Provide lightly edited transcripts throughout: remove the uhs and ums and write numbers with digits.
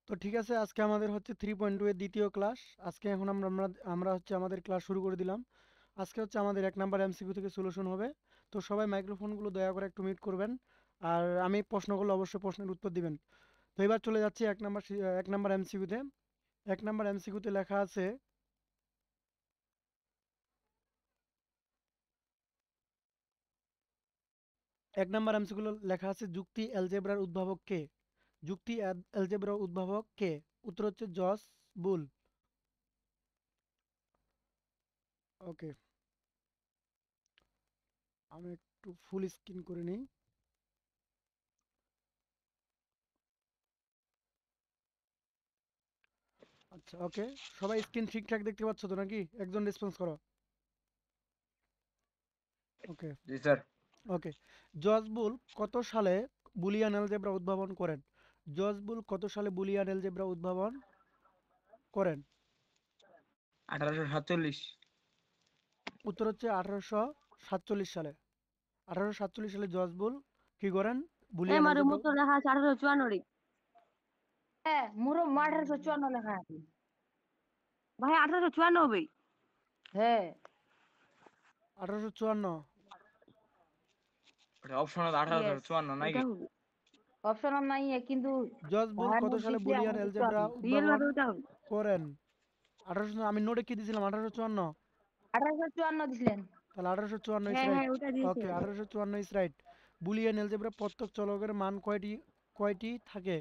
তো ঠিক আছে, আজকে আমাদের হচ্ছে 3.2 এর দ্বিতীয় ক্লাস। আজকে এখন আমরা আমরা আমরা হচ্ছে আমাদের ক্লাস শুরু করে দিলাম। আজকে হচ্ছে আমাদের 1 নাম্বার এমসিকিউ থেকে সলিউশন হবে। তো সবাই মাইক্রোফোনগুলো দয়া করে একটু মিউট করবেন। আর আমি প্রশ্ন করলে অবশ্যই প্রশ্নের উত্তর দিবেন। তো এবার চলে যাচ্ছি 1 নাম্বার এমসিকিউতে। 1 নাম্বার এমসিকিউতে লেখা আছে, 1 নাম্বার এমসিকিউ লেখা আছে যুক্তি অ্যালজেব্রার উদ্ভাবক কে? যুক্তি অ্যালজেব্রার উদ্ভাবক কে? উত্তর হচ্ছে জস বুল। ওকে, আমি একটু ফুল স্ক্রিন করে নিই। আচ্ছা, ওকে। সবাই স্ক্রিন ঠিকঠাক দেখতে পাচ্ছ তো নাকি? একজন রেসপন্স করো। ওকে। জি স্যার। ওকে। জর্জ বুল কত সালে বুলিয়ান অ্যালজেব্রা উদ্ভাবন করেন? জর্জ বুল কত সালে বুলিয়ান অ্যালজেব্রা উদ্ভাবন করেন? 1847। উত্তর হচ্ছে 1847 সালে। 1847 সালে জর্জ বুল কি করেন? বুলিয়ান আমার অ্যালজেব্রা। মতো লেখা আছে 1854 রে। হ্যাঁ মোরো 1854 লেখা আছে। ভাই 1894। হ্যাঁ 1854। ওটা অপশনাল ইয়েস 1854 ওটা নাকি? হবে। অপশন নাই কিন্তু জর্জ বুল ভাইয়ের কত নোট সালে দিছি বুলিয়ান আমার দিতে অ্যালজেব্রা হবে। রিয়েল উদ্ভাবন ভাবে ওটা হবে। করেন? 1800, আমি নোটে কি দিয়েছিলাম? 1854। 1854 দিছিলেন। তাহলে 1854 ইজ হ্যাঁ রাইট। হ্যাঁ ওটা দিয়েছে। ওকে, 1854 ইজ রাইট। বুলিয়ান অ্যালজেব্রা প্রত্যেক চলকের মান কয়টি কয়টি থাকে?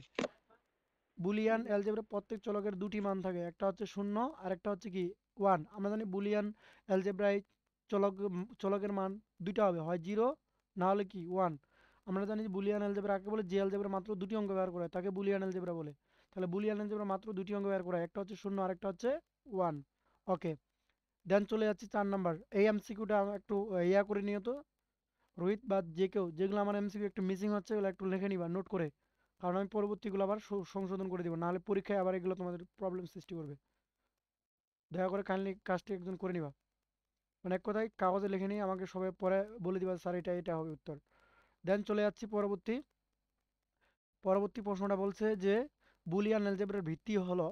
বুলিয়ান অ্যালজেব্রা প্রত্যেক চলকের দুটি মান থাকে, একটা হচ্ছে শূন্য আর একটা হচ্ছে কি ওয়ান। আমরা জানি বুলিয়ান অ্যালজেব্রায় চলকের মান দুইটা হবে, হয় জিরো না হলে কি ওয়ান। আমরা জানি যে বুলিয়ান অ্যালজেব্রা কাকে বলে? যে অ্যালজেব্রা মাত্র দুটি অঙ্ক ব্যবহার করে তাকে বুলিয়ান অ্যালজেব্রা বলে। তাহলে বুলিয়ান অ্যালজেব্রা মাত্র দুটি অঙ্ক ব্যবহার করে, একটা হচ্ছে শূন্য আর একটা হচ্ছে ওয়ান। ওকে, দেন চলে যাচ্ছি 4 নাম্বার। এই এমসিকিউটা একটু ইয়া করে নিও তো রোহিত বা যে কেউ, যেগুলো আমার এমসিকিউ একটু মিসিং হচ্ছে ওগুলো একটু লিখে নিবা নোট করে। কারণ আমি পরবর্তীগুলো আবার সংশোধন করে দিব, নাহলে পরীক্ষায় আবার এগুলো তোমাদের প্রবলেম সৃষ্টি করবে। দয়া করে কাইন্ডলি কাজটি একজন করে নিবা। মানে এক কথায় কাগজে লিখে নিয়ে আমাকে সবাই পরে বলে দিবা, স্যার এটা এটা হবে উত্তর। দেন চলে যাচ্ছি পরবর্তী। পরবর্তী প্রশ্নটা বলছে যে বুলিয়ান অ্যালজেব্রার ভিত্তি হলো,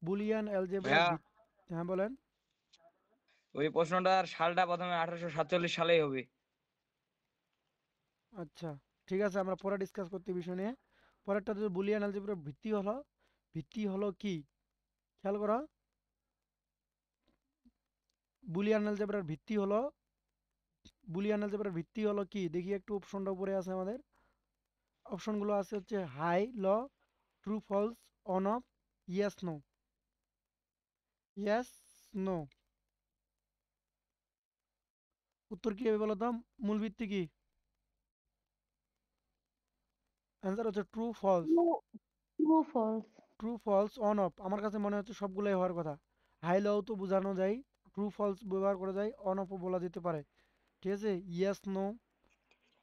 বুলিয়ান অ্যালজেব্রার ভাইয়া, ভিত্তি। হ্যাঁ বলেন। ওই প্রশ্নটার সালটা প্রথমে 1847 সালেই হবে। আচ্ছা, ঠিক আছে, আমরা পরে ডিসকাস করতে এই বিষয় নিয়ে। পরেরটা যে বুলিয়ান অ্যালজেব্রার ভিত্তি হলো কি? খেয়াল করো। বুলিয়ান অ্যালজেব্রার ভিত্তি হলো, বুলিয়ান অ্যালজেব্রার ভিত্তি হলো কি? দেখি একটু অপশনটা উপরে আছে আমাদের। অপশনগুলো আছে হচ্ছে high, low, true, false, on, off, yes, no. Yes, no. উত্তর কি হবে বলো তো? মূল ভিত্তি কি? অ্যান্সার হচ্ছে true, false. True true false. True, false, on, off আমার কাছে মনে হচ্ছে সবগুলোই হওয়ার কথা। হাই লও তো বোঝানো যায়, ট্রু ফলস ব্যবহার করা যায়, অন অফও বলা যেতে পারে। ঠিক আছে, ইয়েস নো।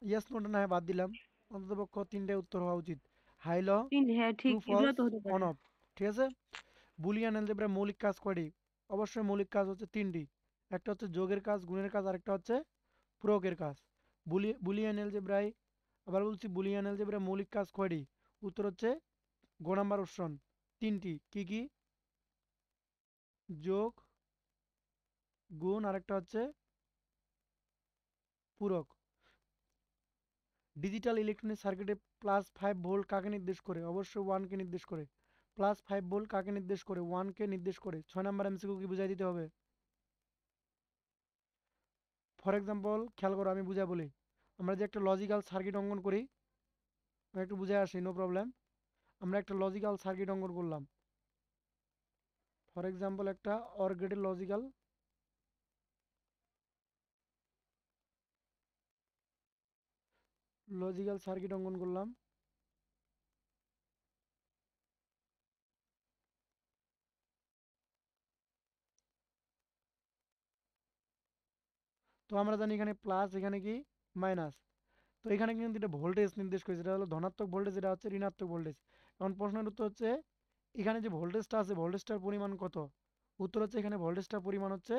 ইয়েস নোটা না হয় বাদ দিলাম, অন্ততপক্ষ তিনটে উত্তর হওয়া উচিত। হাই ল, তিন হ্যাঁ ট্রু ঠিক এগুলো ফলস, তো হতে পারে। On of. ঠিক আছে। বুলিয়ান অ্যালজেব্রার মৌলিক কাজ কয়টি? অবশ্যই মৌলিক কাজ হচ্ছে তিনটি। একটা হচ্ছে যোগের কাজ, গুণের কাজ, আরেকটা হচ্ছে পূরকের কাজ। বুলিয়ান অ্যালজেব্রায়, আবার বলছি বুলিয়ান অ্যালজেব্রার মৌলিক কাজ কয়টি? উত্তর হচ্ছে গ নাম্বার অপশন, তিনটি। কি কি? যোগ, গুণ, আরেকটা হচ্ছে পূরক। ডিজিটাল ইলেকট্রনিক সার্কিটে +5 ভোল্ট কাকে নির্দেশ করে? অবশ্যই ওয়ানকে নির্দেশ করে। +5 ভোল্ট কাকে নির্দেশ করে? ওয়ানকে নির্দেশ করে। 6 নাম্বার এমসিকিউ কি বুঝাই দিতে হবে? ফর এক্সাম্পল খেয়াল করো, আমি বুঝা বলি। আমরা যে একটা লজিক্যাল সার্কিট অঙ্কন করি, আমি একটু বুঝে আসি, নো প্রবলেম। আমরা একটা লজিক্যাল সার্কিট অঙ্কন করলাম। ফর এক্সাম্পল একটা অর গেটের লজিক্যাল সার্কিট অঙ্কন করলাম। তো আমরা জানি এখানে প্লাস, এখানে কি মাইনাস। তো এখানে কিন্তু এটা ভোল্টেজ নির্দেশ করেছে, এটা হলো ধনাত্মক ভোল্টেজ, এটা হচ্ছে ঋণাত্মক ভোল্টেজ। এখন প্রশ্নের উত্তর হচ্ছে এখানে যে ভোল্টেজটা আছে ভোল্টেজটার পরিমাণ কত? উত্তর হচ্ছে এখানে ভোল্টেজটার পরিমাণ হচ্ছে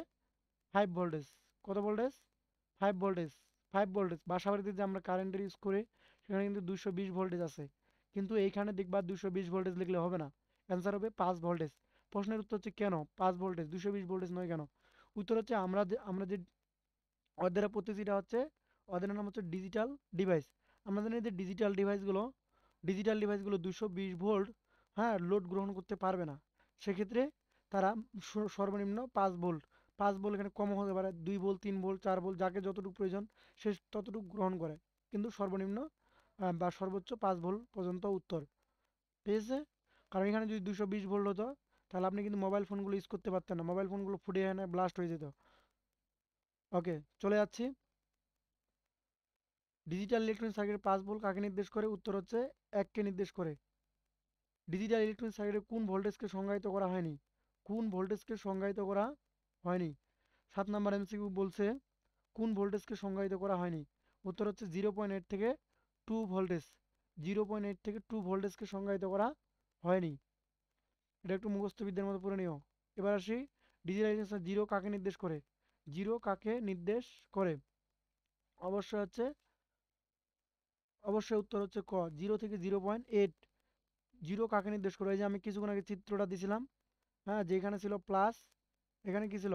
5 ভোল্টেজ। কত ভোল্টেজ? 5 ভোল্টেজ। 5 ভোল্টেজ। বাসাবাড়িতে যে আমরা কারেন্টের ইউজ করি সেখানে কিন্তু 220 ভোল্টেজ আছে। কিন্তু এইখানে দেখবা 220 ভোল্টেজ লিখলে হবে না, অ্যান্সার হবে 5 ভোল্টেজ। প্রশ্নের উত্তর হচ্ছে কেন 5 ভোল্টেজ 220 ভোল্টেজ নয় কেন? উত্তর হচ্ছে আমরা যে ওদের পদ্ধতিটা হচ্ছে ওদের নাম হচ্ছে ডিজিটাল ডিভাইস। আমরা জানি যে ডিজিটাল ডিভাইসগুলো 220 ভোল্ট হ্যাঁ লোড গ্রহণ করতে পারবে না। সেক্ষেত্রে তারা সর্বনিম্ন 5 ভোল্ট 5 ভোল্ট এখানে কম হতে পারে 2 ভোল্ট 3 ভোল্ট 4 ভোল্ট যাকে যতটুকু প্রয়োজন সে ততটুকু গ্রহণ করে। কিন্তু সর্বনিম্ন বা সর্বোচ্চ 5 ভোল্ট পর্যন্ত উত্তর। ঠিক আছে? কারণ এখানে যদি 220 ভোল্ট হতো তাহলে আপনি কিন্তু মোবাইল ফোনগুলো ইউজ করতে পারতেন না, মোবাইল ফোনগুলো ফুটে এখানে ব্লাস্ট হয়ে যেত। ওকে, চলে যাচ্ছি। ডিজিটাল ইলেকট্রনিক সার্কিটের 5 ভোল্ট কাকে নির্দেশ করে? উত্তর হচ্ছে 1 কে নির্দেশ করে। ডিজিটাল ইলেকট্রনিক সার্কিটে কোন ভোল্টেজকে সংজ্ঞায়িত করা হয়নি? কোন ভোল্টেজকে সংজ্ঞায়িত করা হয়নি? 7 নাম্বার এমসিকিউ বলছে কোন ভোল্টেজকে সংজ্ঞায়িত করা হয়নি? উত্তর হচ্ছে 0.8 থেকে 2 ভোল্টেজ। 0.8 থেকে 2 ভোল্টেজকে সংজ্ঞায়িত করা হয়নি। এটা একটু মুখস্থ বিদ্যার মতো পড়ে নিও। এবার আসি ডিজিটাল ইলেকট্রনিক জিরো কাকে নির্দেশ করে? জিরো কাকে নির্দেশ করে? অবশ্যই হচ্ছে অবশ্যই উত্তর হচ্ছে ক 0 থেকে 0.8। জিরো কাকে নির্দেশ করে? এই যে আমি কিছুক্ষণ আগে চিত্রটা দিছিলাম, হ্যাঁ যেখানে ছিল প্লাস এখানে কি ছিল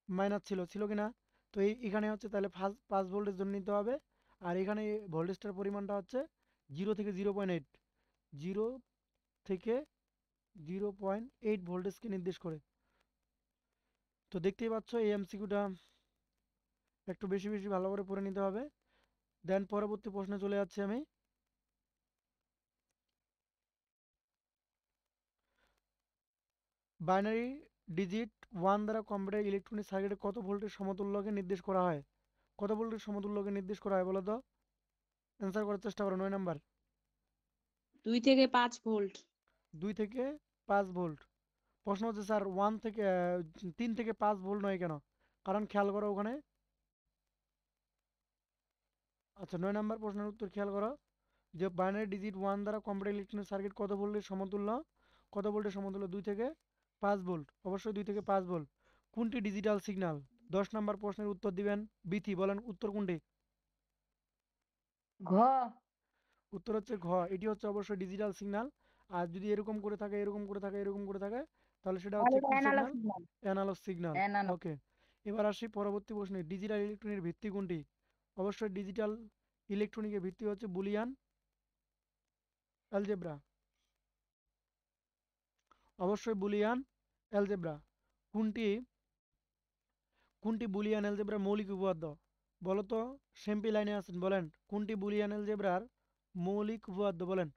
মাইনাস ছিল কি না? তো এখানে হচ্ছে তাহলে 5 ভোল্টের জন্য নিতে হবে। আর এখানে ভোল্টেজটার পরিমাণটা হচ্ছে 0 থেকে 0.8। 0 থেকে 0.8 ভোল্টেজকে নির্দেশ করে। তো দেখতেই পাচ্ছ এই এমসিকিউটা একটু বেশি বেশি ভালো করে পড়ে নিতে হবে। দেন পরবর্তী প্রশ্নে চলে যাচ্ছি আমি। বাইনারি ডিজিট 1 দ্বারা কম্পিউটার ইলেকট্রনিক সার্কিটে কত ভোল্টের সমতুল্যকে নির্দেশ করা হয়? কত ভোল্টের সমতুল্যকে নির্দেশ করা হয় বলো তো? অ্যান্সার করার চেষ্টা করো। 9 নাম্বার। 2 থেকে 5 ভোল্ট। 2 থেকে 5 ভোল্ট। প্রশ্ন হচ্ছে স্যার 3 থেকে 5 ভোল্ট নয় কেন? কারণ খেয়াল করো ওখানে। আচ্ছা 9 নাম্বার প্রশ্নের উত্তর খেয়াল করো যে বাইনারি ডিজিট 1 দ্বারা কম্পিউটার ইলেকট্রনিক সার্কিট কত ভোল্টের সমতুল্য? কত ভোল্টের সমতুল্য? 2 থেকে 5 ভোল্ট। অবশ্যই 2 থেকে 5 ভোল্ট। কোনটি ডিজিটাল সিগন্যাল? 10 নাম্বার প্রশ্নের উত্তর দিবেন বিথি, বলেন উত্তর কোনটি? ঘ উত্তর হচ্ছে ঘ, এটি হচ্ছে অবশ্যই ডিজিটাল সিগন্যাল। আর যদি এরকম করে থাকে এরকম করে থাকে এরকম করে থাকে তাহলে সেটা তাহলে হচ্ছে এটা কি analogue signal? Signal. Analogue signal. Analogue. Okay, এবার আসি পরবর্তী প্রশ্নে। ডিজিটাল ইলেকট্রনিকের ভিত্তি কোনটি? অবশ্যই ডিজিটাল ইলেকট্রনিকের ভিত্তি হচ্ছে বুলিয়ান অ্যালজেব্রা। অবশ্যই বুলিয়ান অ্যালজেব্রা। কোনটি কোনটি বুলিয়ান অ্যালজেব্রার মৌলিক উপপাদ্য? বলো তো, সেমপি লাইনে আছেন বলেন কোনটি বুলিয়ান অ্যালজেব্রার মৌলিক উপপাদ্য বলেন।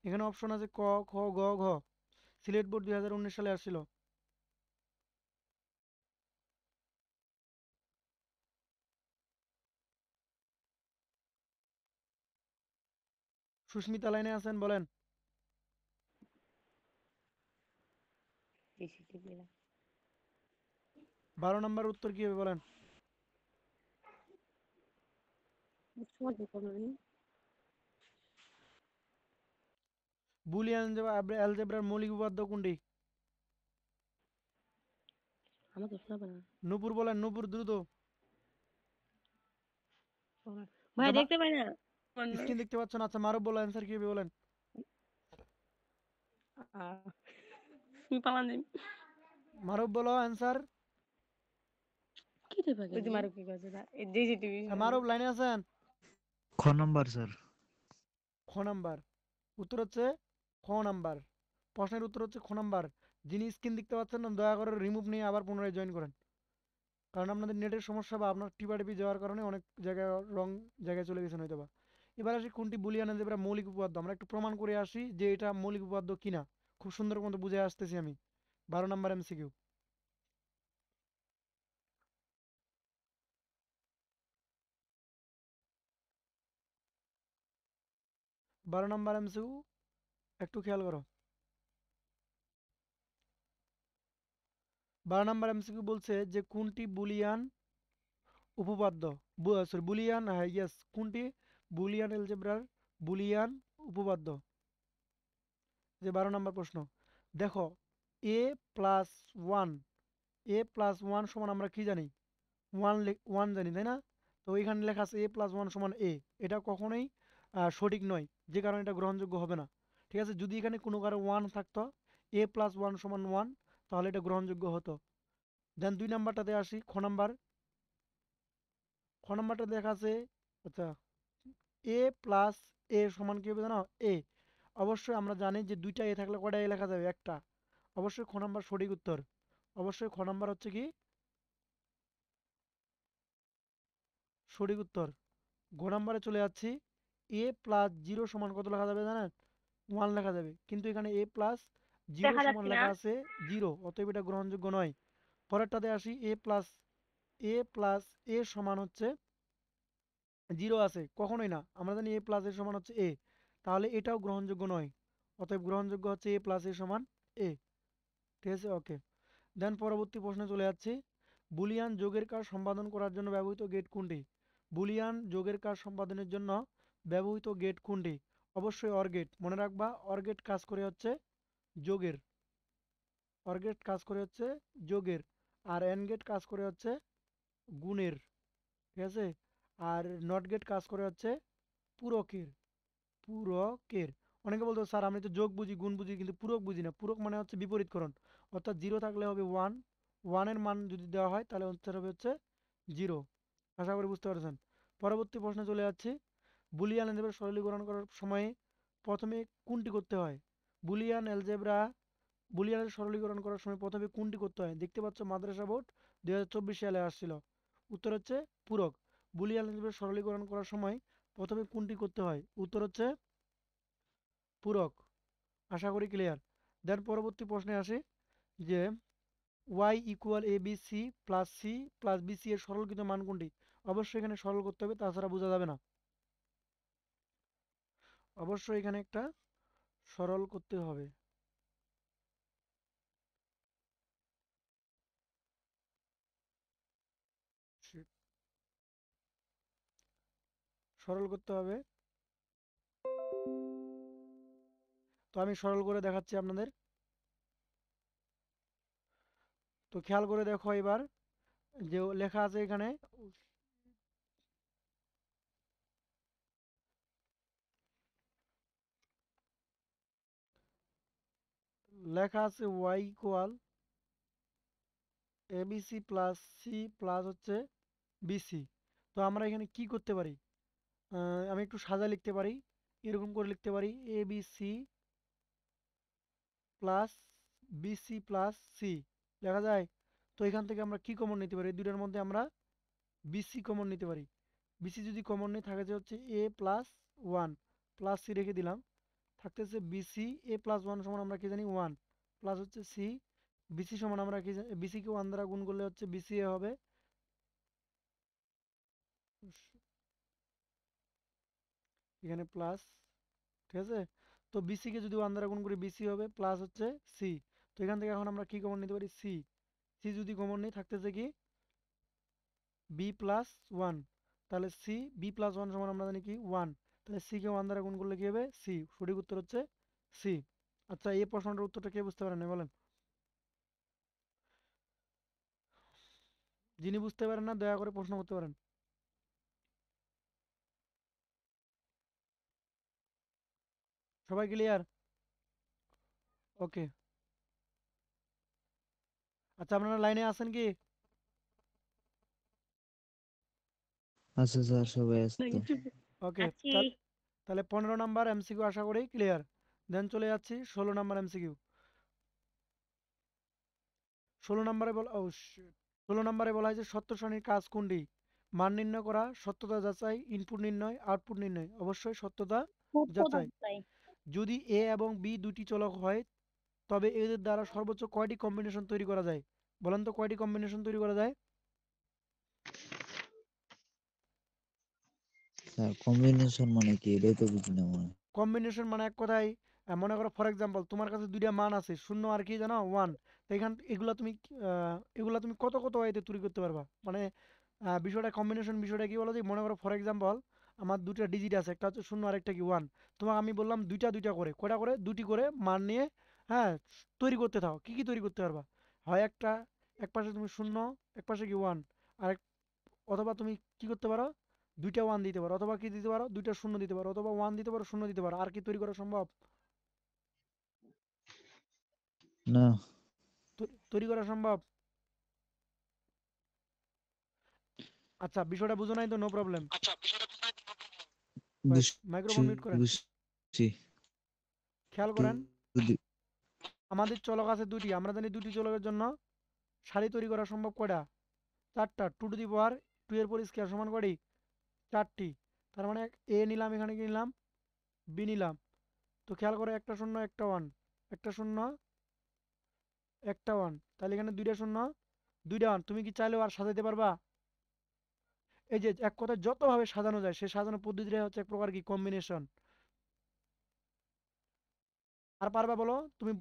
এখানে অপশন আছে ক, খ, গ, ঘ। সিলেট বোর্ড 2019 সালে আসছিল। সুস্মিতা লাইনে আছেন বলেন। 12 নম্বর উত্তর কি হবে বলেন। বুলিয়ান অ্যালজেব্রার মৌলিক উপপাদ্য কোনটি? আমার তো শোনা পায় না। নূপুর বলেন, নূপুর দ্রুত। ভাই দেখতে পাই না। স্ক্রিন দেখতে পাচ্ছ না? আচ্ছা মারুফ বলো অ্যান্সার কি হবে বলেন। তুমি পালান দিন। মারুফ বলো অ্যান্সার। কি রে ভাই? ওই যে মারো কি কইছে না? এই যে টিভি। মারুফ লাইনে আছেন? খ নাম্বার স্যার। খ নাম্বার উত্তর হচ্ছে খ নাম্বার। প্রশ্নের উত্তর হচ্ছে খ নাম্বার। যিনি স্ক্রিন দেখতে পাচ্ছেন না দয়া করে রিমুভ নিয়ে আবার পুনরায় জয়েন করেন, কারণ আপনাদের নেটের সমস্যা বা আপনার টিপাটিপি যাওয়ার কারণে অনেক জায়গায় রং জায়গায় চলে গেছেন হয়তো বা। এবার আসি কোনটি বুলিয়ান অ্যালজেব্রার মৌলিক উপপাদ্য। আমরা একটু প্রমাণ করে আসি যে এটা মৌলিক উপপাদ্য কিনা। খুব সুন্দর মতো বুঝে আসতেছি আমি। 12 নাম্বার এমসিকিউ। 12 নাম্বার এমসিকিউ একটু খেয়াল করো। 12 নাম্বার এমসিকিউ বলছে যে কোনটি বুলিয়ান উপপাদ্য, সরি বুলিয়ান, হ্যাঁ ইয়েস, কোনটি বুলিয়ান অ্যালজেব্রার বুলিয়ান উপপাদ্য। যে 12 নাম্বার প্রশ্ন দেখো, এ প্লাস ওয়ান এ প্লাস ওয়ান সমান আমরা কি জানি? ওয়ান জানি তাই না? তো এখানে লেখা আছে এ প্লাস ওয়ান সমান এ। এটা কখনোই সঠিক নয়, যে কারণে এটা গ্রহণযোগ্য হবে না। ঠিক আছে, যদি এখানে কোনো কারো 1 থাকতো, a প্লাস 1 সমান 1, তাহলে এটা গ্রহণযোগ্য হতো। দেন 2 নাম্বারটাতে আসি, খ নাম্বার। খ নাম্বারটা দেখা আছে, আচ্ছা, a প্লাস a সমান কি হবে জানো? a। অবশ্যই আমরা জানি যে দুইটা a থাকলে কয়টা a লেখা যাবে? একটা। অবশ্যই খ নাম্বার সঠিক উত্তর। অবশ্যই খ নাম্বার হচ্ছে কি সঠিক উত্তর। ঘ নাম্বারে চলে যাচ্ছি, a প্লাস 0 সমান কত লেখা যাবে জানেন? 1 লেখা যাবে। কিন্তু এখানে a প্লাস 0 দেখা সমান যাচ্ছে না। লেখা আছে 0, অতএব এটা গ্রহণযোগ্য নয়। পরেরটাতে আসি, a প্লাস a সমান হচ্ছে 0 আছে, কখনোই না। আমরা জানি a প্লাস a সমান হচ্ছে a, তাহলে এটাও গ্রহণযোগ্য নয়। অতএব গ্রহণযোগ্য হচ্ছে a প্লাস a সমান a। ঠিক আছে, ওকে। দেন পরবর্তী প্রশ্নে চলে যাচ্ছি, বুলিয়ান যোগের কাজ সম্পাদন করার জন্য ব্যবহৃত গেট কোনটি? বুলিয়ান যোগের কাজ সম্পাদনের জন্য ব্যবহৃত গেট কোনটি? অবশ্যই অর গেট। মনে রাখবা, অর গেট কাজ করে হচ্ছে যোগের, অর গেট কাজ করে হচ্ছে যোগের, আর এন্ড গেট কাজ করে হচ্ছে গুণের। ঠিক আছে, আর নট গেট কাজ করে হচ্ছে পূরকের, পূরকের। অনেকে বলতো স্যার আমি তো যোগ বুঝি, গুণ বুঝি, কিন্তু পূরক বুঝি না। পূরক মানে হচ্ছে বিপরীতকরণ, অর্থাৎ 0 থাকলে হবে 1, 1 এর মান যদি দেওয়া হয় তাহলে উত্তর হবে হচ্ছে 0। আশা করি বুঝতে পারছেন। পরবর্তী প্রশ্নে চলে যাচ্ছি, বুলিয়ান অ্যালজেব্রা সরলীকরণ করার সময় প্রথমে কোনটি করতে হয়? বুলিয়ান অ্যালজেব্রা বুলিয়ানের সরলীকরণ করার সময় প্রথমে কোনটি করতে হয়? দেখতে পাচ্ছ মাদ্রাসা বোর্ড 2024 সালে আসছিল। উত্তর হচ্ছে পূরক। বুলিয়ান অ্যালজেব্রা সরলীকরণ করার সময় প্রথমে কোনটি করতে হয়? উত্তর হচ্ছে পূরক। আশা করি ক্লিয়ার। দেন পরবর্তী প্রশ্নে আসি যে y equal A B C plus C plus BC এর সরলীকৃত মান কোনটি? অবশ্যই এখানে সরল করতে হবে, তাছাড়া বোঝা যাবে না। অবশ্যই এখানে একটা সরল করতে হবে। সরল করতে হবে। তো আমি সরল করে দেখাচ্ছি আপনাদের। তো খেয়াল করে দেখো এবার, যে লেখা আছে এখানে, লেখা আছে y equal ABC plus C plus হচ্ছে বিসি। তো আমরা এখানে কি করতে পারি? আমি একটু সাজা লিখতে পারি, এরকম করে লিখতে পারি, A B C plus BC plus C লেখা যায়। তো এখান থেকে আমরা কি কমন নিতে পারি? এই দুটার মধ্যে আমরা বিসি কমন নিতে পারি। বিসি যদি কমন নিই, থাকে যে হচ্ছে এ প্লাস 1 প্লাস সি রেখে দিলাম, থাকতেছে বিসি। এ প্লাস 1 সমান আমরা কি জানি? 1 প্লাস হচ্ছে সি। বিসি সমান আমরা কি জানি? বিসিকে 1 দ্বারা গুণ করলে হচ্ছে বিসি এ হবে, এখানে প্লাস। ঠিক আছে, তো বিসিকে যদি 1 দ্বারা গুণ করি, বিসি হবে প্লাস হচ্ছে সি। তো এখান থেকে এখন আমরা কি কমন নিতে পারি? সি। সি যদি কমন নিই, থাকতেছে কি? B plus 1। তাহলে সি বি প্লাস 1 সমান আমরা জানি কি? 1। তাহলে সি কে 1 দ্বারা গুণ করলে কি হবে? সি। সঠিক উত্তর হচ্ছে সি। আচ্ছা, এই প্রশ্নটার উত্তরটা কে বুঝতে পারেন না বলেন? যিনি বুঝতে পারেন না, দয়া করে প্রশ্ন করতে পারেন। সবাই ক্লিয়ার? ওকে। আচ্ছা, আপনারা লাইনে আছেন কি? আচ্ছা স্যার, সবাই আছে তো? ওকে। আছি। তাহলে 15 নাম্বার এমসিকিউ আশা করি ক্লিয়ার। দেন চলে যাচ্ছি 16 নাম্বার এমসিকিউ। 16 নম্বরে বলা, 16 নম্বরে বলা হয়েছে সত্য সারণীর কাজ কোনটি? মান নির্ণয় করা, সত্যতা যাচাই, ইনপুট নির্ণয়, আউটপুট নির্ণয়। অবশ্যই সত্যতা যাচাই। যদি এ এবং বি দুটি চলক হয়, তবে এদের দ্বারা সর্বোচ্চ কয়টি কম্বিনেশন তৈরি করা যায়? বলেন তো, কয়টি কম্বিনেশন তৈরি করা যায়? স্যার কম্বিনেশন মানে কি, এটাই তো বুঝি না মনে হয়। কম্বিনেশন মানে এক কথায়, মনে করো ফর এক্সাম্পল তোমার কাছে দুইটা মান আছে, 0 আর কি জানো? 1। তো এগুলা তুমি কত কত ওয়েতে তৈরি করতে পারবা? মানে বিষয়টা কম্বিনেশন, বিষয়টা কি বলো যে, মনে করো ফর এক্সাম্পল আমার দুটো ডিজিট আছে, একটা হচ্ছে 0 আর একটা কি 1। তোমাকে আমি বললাম দুইটা দুইটা করে, কয়টা করে? দুটি করে মান নিয়ে, হ্যাঁ, তৈরি করতে থাও। কি কি তৈরি করতে পারবা? হয় একটা, এক পাশে তুমি 0, এক পাশে কি 1, আর অথবা তুমি কি করতে পারো? দুইটা 1 দিতে পারো, অথবা কি দিতে পারো? দুইটা 0 দিতে পারো, অথবা 1 দিতে পারো, 0 দিতে পারো। আর কি তৈরি করা সম্ভব? না, তৈরি করা সম্ভব? আচ্ছা, বিষয়টা বুঝো নাই তো, নো প্রবলেম। মাইক্রোফোন মিউট করেন। বুঝছি। খেয়াল করেন, আমাদের চলক আছে দুটি। আমরা জানি দুটি চলকের জন্য সারি তৈরি করা সম্ভব কয়টা? 4টা। 2 টু দি পাওয়ার 2 এর পর স্কয়ার সমান কয়টি? 4টি। তার মানে এ নিলাম, এখানে কি নিলাম? বি নিলাম। তো খেয়াল করো, একটা শূন্য একটা ওয়ান, একটা শূন্য একটা ওয়ান, তাহলে এখানে দুইটা শূন্য দুইটা ওয়ান। তুমি কি চাইলেও আর সাজাতে পারবা? এই যে এক কথায় যতভাবে সাজানো যায়, সেই সাজানোর পদ্ধতিটা হচ্ছে এক প্রকার কি কম্বিনেশন। আর পারবা বলো? তুমি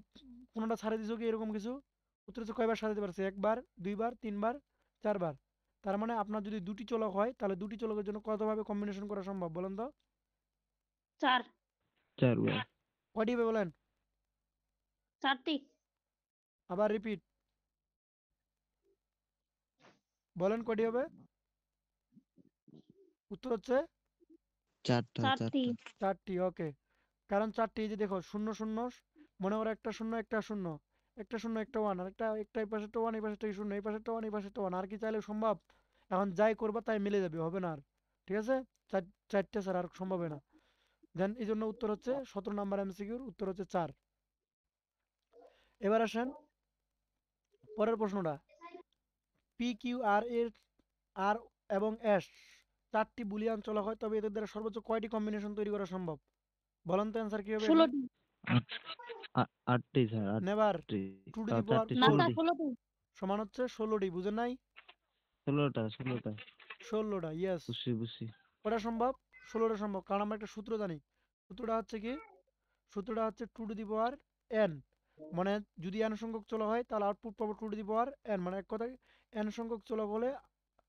কোনোটা ছাড়ে দিছো কি এরকম কিছু? উত্তর হচ্ছে কয়বার সাজাতে পারছে? একবার, দুইবার, তিনবার, চারবার। তার মানে আপনার যদি দুটি চলক হয়, তাহলে দুটি চলকের জন্য কতভাবে কম্বিনেশন করা সম্ভব বলেন তো? 4 4বার। কয়টি হবে বলেন? 4টি। আবার রিপিট বলেন, কয়টি হবে? উত্তর হচ্ছে 4টা 4টি। 4টি। ওকে, কারণ 4টি, এই যে দেখো, শূন্য শূন্য, মনে করো একটা শূন্য একটা শূন্য, একটা শূন্য একটা ওয়ান, আর একটা এই পাশেরটা ওয়ান, এই পাশেরটা শূন্য, এই পাশেরটা ওয়ান, এই পাশেরটা ওয়ান। আর কি চাইলে সম্ভব? এখন যাই করবা তাই মিলে যাবে, হবে না আর। ঠিক আছে, চারটে ছাড়া আর সম্ভব হয় না। দেন এই জন্য উত্তর হচ্ছে 17 নাম্বার এমসিকিউর উত্তর হচ্ছে 4। এবার আসেন পরের প্রশ্নটা। পি কিউ আর এর আর এবং এস 4টি বুলিয়ান চলক হয়, তবে এদের দ্বারা সর্বোচ্চ কয়টি কম্বিনেশন তৈরি করা সম্ভব? বলেন তো অ্যান্সার কি হবে এখানে? 16টি। 8টি স্যার, নেভার। 8টি। 2 টু দি পাওয়ার 4টি, না 4 স্যার 16টি। 16টি। সমান হচ্ছে 16টি। বুঝেন নাই? 16টা 16টা। 16টা, ইয়েস। বুঝছি। ওটা সম্ভব, 16টা সম্ভব, কারণ আমরা একটা সূত্র জানি। সূত্রটা হচ্ছে কি? সূত্রটা হচ্ছে 2 টু দি পাওয়ার n। মানে যদি n সংখ্যক চলক হয়, তাহলে আউটপুট পাবো 2 টু দি পাওয়ার n। মানে এক কথায় n সংখ্যক চলক হলে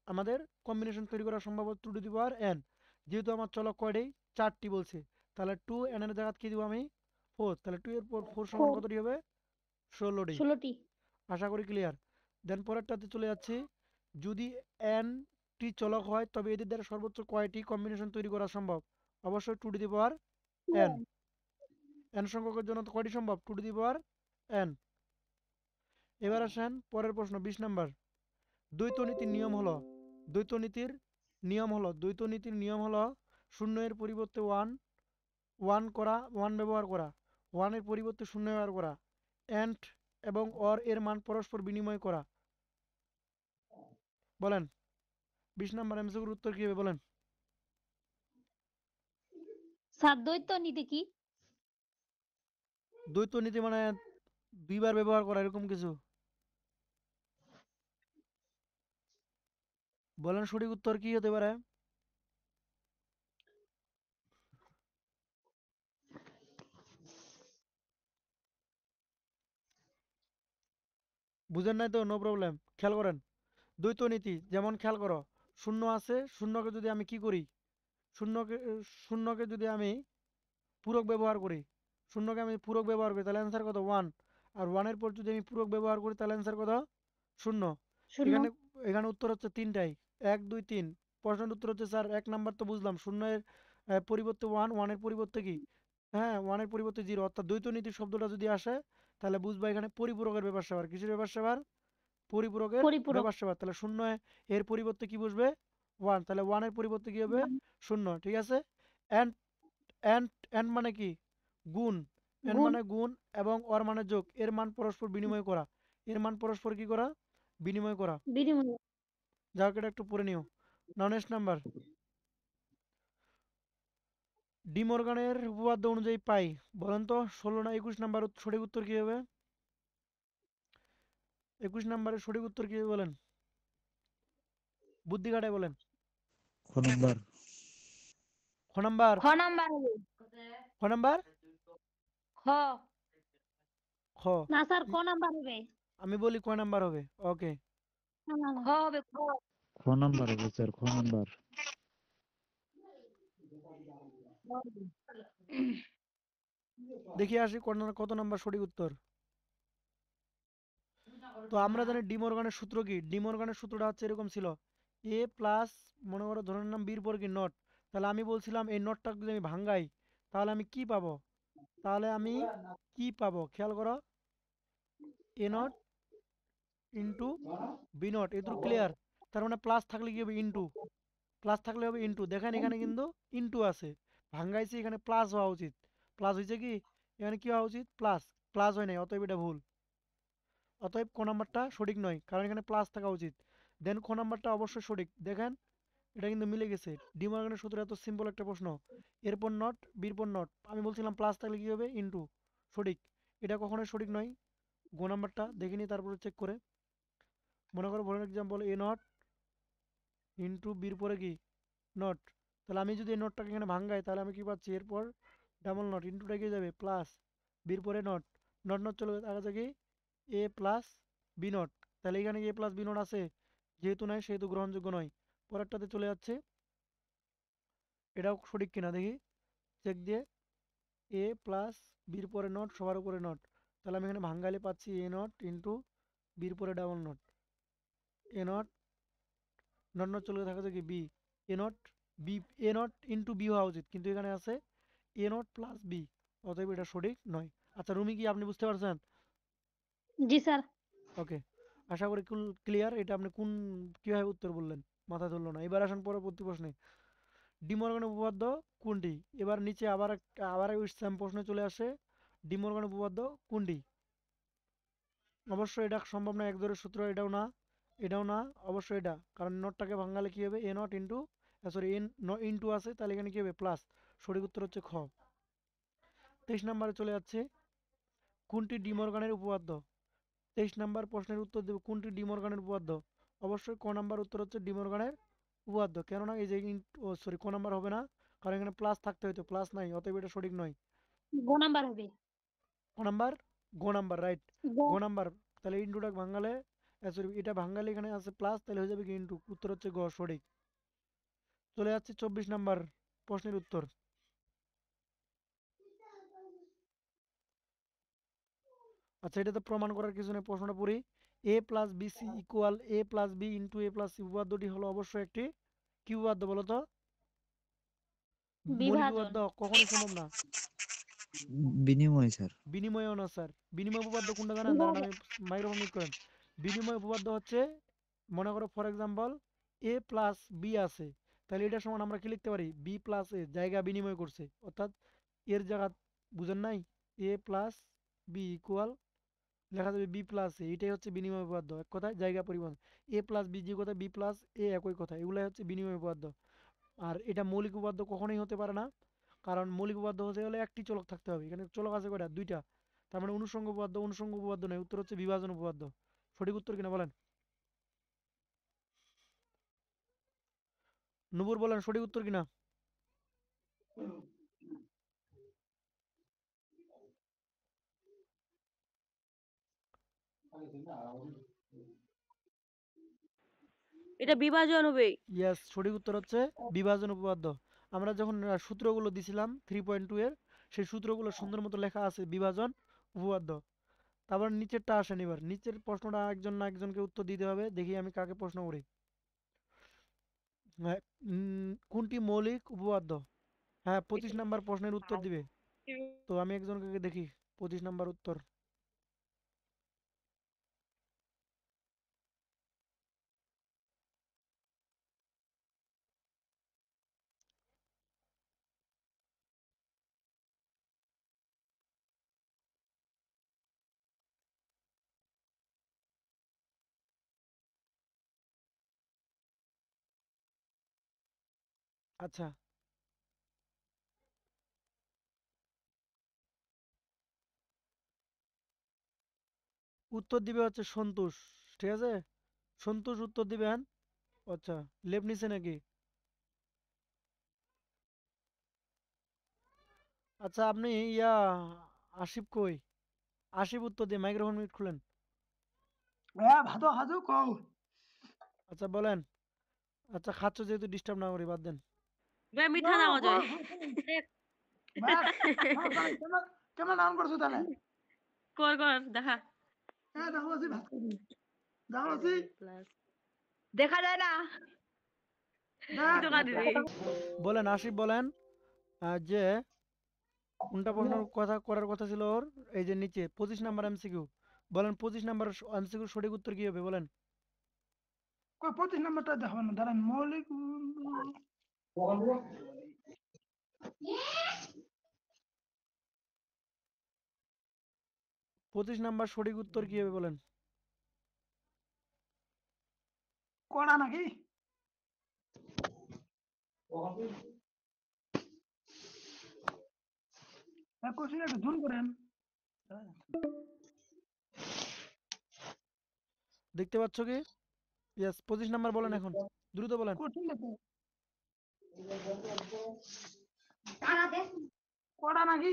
আমাদের কম্বিনেশন তৈরি করা সম্ভব 2 টু দি পাওয়ার n। যেহেতু আমার চলক কয়টি? 4টি বলছে, তাহলে 2 n এর জায়গায় কি দিব আমি? 4। তাহলে 2 এর পর 4 সমান 4 কতটি হবে? 16টি। 16টি। আশা করি ক্লিয়ার। দেন পরেরটাতে চলে যাচ্ছি। যদি n টি চলক হয়, তবে এদের দ্বারা সর্বোচ্চ কয়টি কম্বিনেশন তৈরি করা সম্ভব? অবশ্যই 2 to the power n। n সংখ্যকের জন্য তো কয়টি সম্ভব? 2 টু দি পাওয়ার n। এবার আসেন পরের প্রশ্ন, 20 নাম্বার। দ্বৈত নীতির নিয়ম হলো, দ্বৈত নীতির নিয়ম হলো শূন্য এর পরিবর্তে ওয়ান ব্যবহার করা, ওয়ানের পরিবর্তে শূন্য ব্যবহার করা, অ্যান্ড এবং অর এর মান পরস্পর বিনিময় করা। বলেন 20 নাম্বার এমসিকিউর উত্তর কি হবে বলেন? স্যার দ্বৈত নীতি কি? দ্বৈত নীতি মানে দুইবার ব্যবহার করা, এরকম কিছু। বলেন সঠিক উত্তর কি হতে পারে? বুঝেন নাই তো, নো প্রবলেম। খেয়াল করেন, দ্বৈত নীতি যেমন খেয়াল করো, শূন্য আছে, শূন্যকে যদি আমি কি করি? শূন্যকে শূন্যকে যদি আমি পূরক ব্যবহার করি, তাহলে অ্যান্সার কত? 1। আর 1 এর পর যদি আমি পূরক ব্যবহার করি, তাহলে অ্যান্সার কত? 0। 0। এখানে এখানে উত্তর হচ্ছে তিনটাই, 1 2 3। প্রশ্নের উত্তর হচ্ছে স্যার 1 নাম্বার তো বুঝলাম, 0 এর পরিবর্তে 1, 1 এর পরিবর্তে কি? হ্যাঁ, 1 এর পরিবর্তে 0। অর্থাৎ দ্বৈত নীতি শব্দটা যদি আসে, তাহলে বুঝবা এখানে পরিপূরকের ব্যাপার স্যাপার। কিসের ব্যাপার স্যাপার? পরিপূরকের পরিপূরক। ব্যাপার স্যাপার। তাহলে 0 এর পরিবর্তে কি বসবে? 1। তাহলে 1 এর পরিবর্তে কি হবে? 0। ঠিক আছে। এন্ড এন্ড মানে কি? গুণ। এন গুণ। মানে গুণ এবং অর মানে যোগ। এর মান পরস্পর বিনিময় করা। এর মান পরস্পর কি করা? বিনিময় করা। বিনিময়। যাও, এটা একটু পড়ে নিও। নাও নেক্সট নাম্বার। ডি মর্গানের উপপাদ্য অনুযায়ী পাই। বলেন তো 16 না 21 নাম্বার সঠিক উত্তর কি হবে? 21 নাম্বারের সঠিক উত্তর কি হবে বলেন? বুদ্ধি খাটায় বলেন। খ নাম্বার। খ নাম্বার। খ নাম্বার হবে। খ নাম্বার। খ। খ। না স্যার ক নাম্বার হবে। আমি বলি কয় নাম্বার হবে? ওকে, খ হবে খ। খ নাম্বার হবে স্যার, খ নাম্বার। দেখি আসি কত নাম্বার সঠিক উত্তর। তো আমরা জানি ডি মর্গানের সূত্র কি? ডি মর্গানের সূত্রটা হচ্ছে এরকম ছিল, এ প্লাস, মনে করো ধরে নিলাম বির পর কি নট। তাহলে আমি বলছিলাম এই নটটা যদি আমি ভাঙ্গাই, তাহলে আমি কি পাবো? খেয়াল করো, এ নট ইন্টু বি নট, এ দুটো ক্লিয়ার। তার মানে প্লাস থাকলে কি হবে ইন্টু, প্লাস থাকলে হবে ইন্টু। দেখেন এখানে কিন্তু ইন্টু আছে, ভাঙ্গাইছি, এখানে প্লাস হওয়া উচিত। প্লাস হয়েছে কি, এখানে কি হওয়া উচিত প্লাস, প্লাস হয় নাই, অতএব এটা ভুল। অতএব ক নাম্বারটা সঠিক নয়, কারণ এখানে প্লাস থাকা উচিত। দেন খ নাম্বারটা অবশ্যই সঠিক। দেখেন এটা কিন্তু মিলে গেছে। ডিমর্গানের সূত্র এত সিম্পল একটা প্রশ্ন। এরপর নট, বির পর নট, আমি বলছিলাম প্লাস থাকলে কি হবে ইন্টু, সঠিক। এটা কখনোই সঠিক নয়। গ নাম্বারটা দেখিনি তারপরে চেক করে। মনে করো for example A not into বির পরে কি নট, তাহলে আমি যদি এই নটটাকে এখানে ভাঙ্গাই তাহলে আমি কি পাচ্ছি, এরপর ডাবল নট, ইন্টুটা কি যাবে প্লাস, বির পরে নট, নট নট চলে গেছে কি এ প্লাস বি নট। তাহলে এখানে এ প্লাস বি নট আছে, যেহেতু নাই সেহেতু গ্রহণযোগ্য নয়। পরেরটাতে চলে যাচ্ছে, এটাও সঠিক কিনা দেখি চেক দিয়ে, এ প্লাস বির পরে নট সবার উপরে নট, তাহলে আমি এখানে ভাঙ্গাইলে পাচ্ছি এ নট ইন্টু বির পরে double not, A not not not চলে থাকা কি B, A not B, A not into B হওয়া উচিত, কিন্তু এখানে আছে এ নট প্লাস বি, অতএব এটা সঠিক নয়। আচ্ছা রুমি, কি আপনি বুঝতে পারছেন? জি স্যার। ওকে, আশা করি ক্লিয়ার। এটা আপনি কিভাবে উত্তর বললেন, মাথায় ধরলো না। এবার আসেন পরবর্তী প্রশ্নে। ডিমর্গান উপপাদ্য কোনটি? এবার নিচে আবার ওই সেম প্রশ্নে চলে আসে, ডিমর্গান উপপাদ্য কোনটি? অবশ্যই এটা সম্ভব না, এক ধরনের সূত্র, এটাও না, এটাও না, অবশ্যই এটা, কারণ নটটাকে ভাঙালে কি হবে A not into, sorry N into আছে, তাহলে এখানে কি হবে প্লাস। সঠিক উত্তর হচ্ছে খ। 23 নম্বরে চলে যাচ্ছে, কোনটি ডিমর্গানের উপপাদ্য? 23 নাম্বার প্রশ্নের উত্তর দেবে কোনটি ডিমর্গানের উপপাদ্য? অবশ্যই ক নাম্বার উত্তর হচ্ছে ডিমর্গানের উপপাদ্য। কেননা এই যে সরি ক নাম্বার হবে না, কারণ এখানে প্লাস থাকতে হইতো, প্লাস নাই, অতএব এটা সঠিক নয়। গ নাম্বার হবে। ক নাম্বার, গ নাম্বার রাইট, গ। গ নাম্বার। তাহলে ইন্টুটা ভাঙালে, সরি এটা ভাঙালে এখানে আছে প্লাস, তাহলে হয়ে যাবে কি ইন্টু, উত্তর হচ্ছে গ সঠিক। চলে যাচ্ছে 24 নাম্বার প্রশ্নের উত্তর। আচ্ছা এটা তো প্রমাণ করার কিছু নেই, প্রশ্নটা পড়ি। এ প্লাস বি সি ইকুয়াল এ প্লাস বি ইন্টু এ প্লাস সি উপপাদ্যটি হলো অবশ্যই একটি কি উপপাদ্য বলো তো? মৌলিক বিভাজন। উপপাদ্য কখনোই সম্ভব না। বিনিময় স্যার। বিনিময়ও না স্যার। বিনিময় উপপাদ্য কোনটা জানেন? দাঁড়ান আমি মাইক্রোফোন মিউট করেন। বিনিময় উপপাদ্য হচ্ছে, মনে করো for example A plus B আছে, তাহলে এটার সমান আমরা কি লিখতে পারি, বি প্লাস এ, জায়গা বিনিময় করছে, অর্থাৎ এর জায়গা, বুঝেন নাই, এ প্লাস বি ইকুয়াল লেখা যাবে বি প্লাস এ, এটাই হচ্ছে বিনিময় উপপাদ্য। এক কথায় জায়গা পরিবহন, এ প্লাস বি যে কথা, বি প্লাস এ একই কথা, এগুলাই হচ্ছে বিনিময় উপপাদ্য। আর এটা মৌলিক উপপাদ্য কখনোই হতে পারে না, কারণ মৌলিক উপপাদ্য হতে হলে একটি চলক থাকতে হবে, এখানে চলক আছে কয়টা, দুইটা। তার মানে অনুষঙ্গ উপপাদ্য, অনুষঙ্গ উপপাদ্য নয়, উত্তর হচ্ছে বিভাজন উপপাদ্য। সঠিক উত্তর কিনা বলেন, নূপুর বলেন সঠিক উত্তর কিনা? এটা বিভাজন হবে। ইয়েস, সঠিক উত্তর হচ্ছে বিভাজন উপপাদ্য। আমরা যখন সূত্রগুলো দিছিলাম 3.2 এর, সেই সূত্রগুলো সুন্দর মতো লেখা আছে বিভাজন উপপাদ্য। তারপর নিচেরটা আসেন, এবার নিচের প্রশ্নটা একজন না একজনকে উত্তর দিতে হবে, দেখি আমি কাকে প্রশ্ন করি। হ্যাঁ, কোনটি মৌলিক উপপাদ্য? হ্যাঁ 25 নাম্বার প্রশ্নের উত্তর দিবে, তো আমি একজনকে দেখি 25 নাম্বার উত্তর। আচ্ছা উত্তর দিবে হচ্ছে সন্তোষ, ঠিক আছে, সন্তোষ উত্তর দিবেন। আচ্ছা লেপ নিচে নাকি? আচ্ছা আপনি আশিফ কই? আশিফ উত্তর দিয়ে মাইক্রোফোন মিউট খুলেন। হ্যাঁ ভাতো হাজু কও। আচ্ছা বলেন। আচ্ছা খাচ্ছ যেহেতু ডিস্টার্ব না করি, বাদ দেন। ভাই মিঠা দেওয়া যায়। কেমন কেমন নাম করছো তাহলে? কর কর দেখা। হ্যাঁ দেখো আছি ভাত খাই। দেখো আছি প্লাস দেখা যায় না। দেখ টাকা দিবি। বলেন আশিফ বলেন, যে কোনটা প্রশ্ন কথা করার কথা ছিল ওর, এই যে নিচে 25 নাম্বার এমসিকিউ, বলেন 25 নাম্বার এমসিকিউ সঠিক উত্তর কি হবে বলেন? কই 25 নাম্বারটা দেখাবো না, দাঁড়ান। মৌলিক 25 নাম্বার সঠিক উত্তর কি হবে বলেন? কড়া নাকি? কোশ্চেন একটু জুম করেন। দেখতে পাচ্ছ কি? ইয়েস, 25 নাম্বার বলেন এখন, দ্রুত বলেন। কোশ্চেনটা তো কড়া নাকি?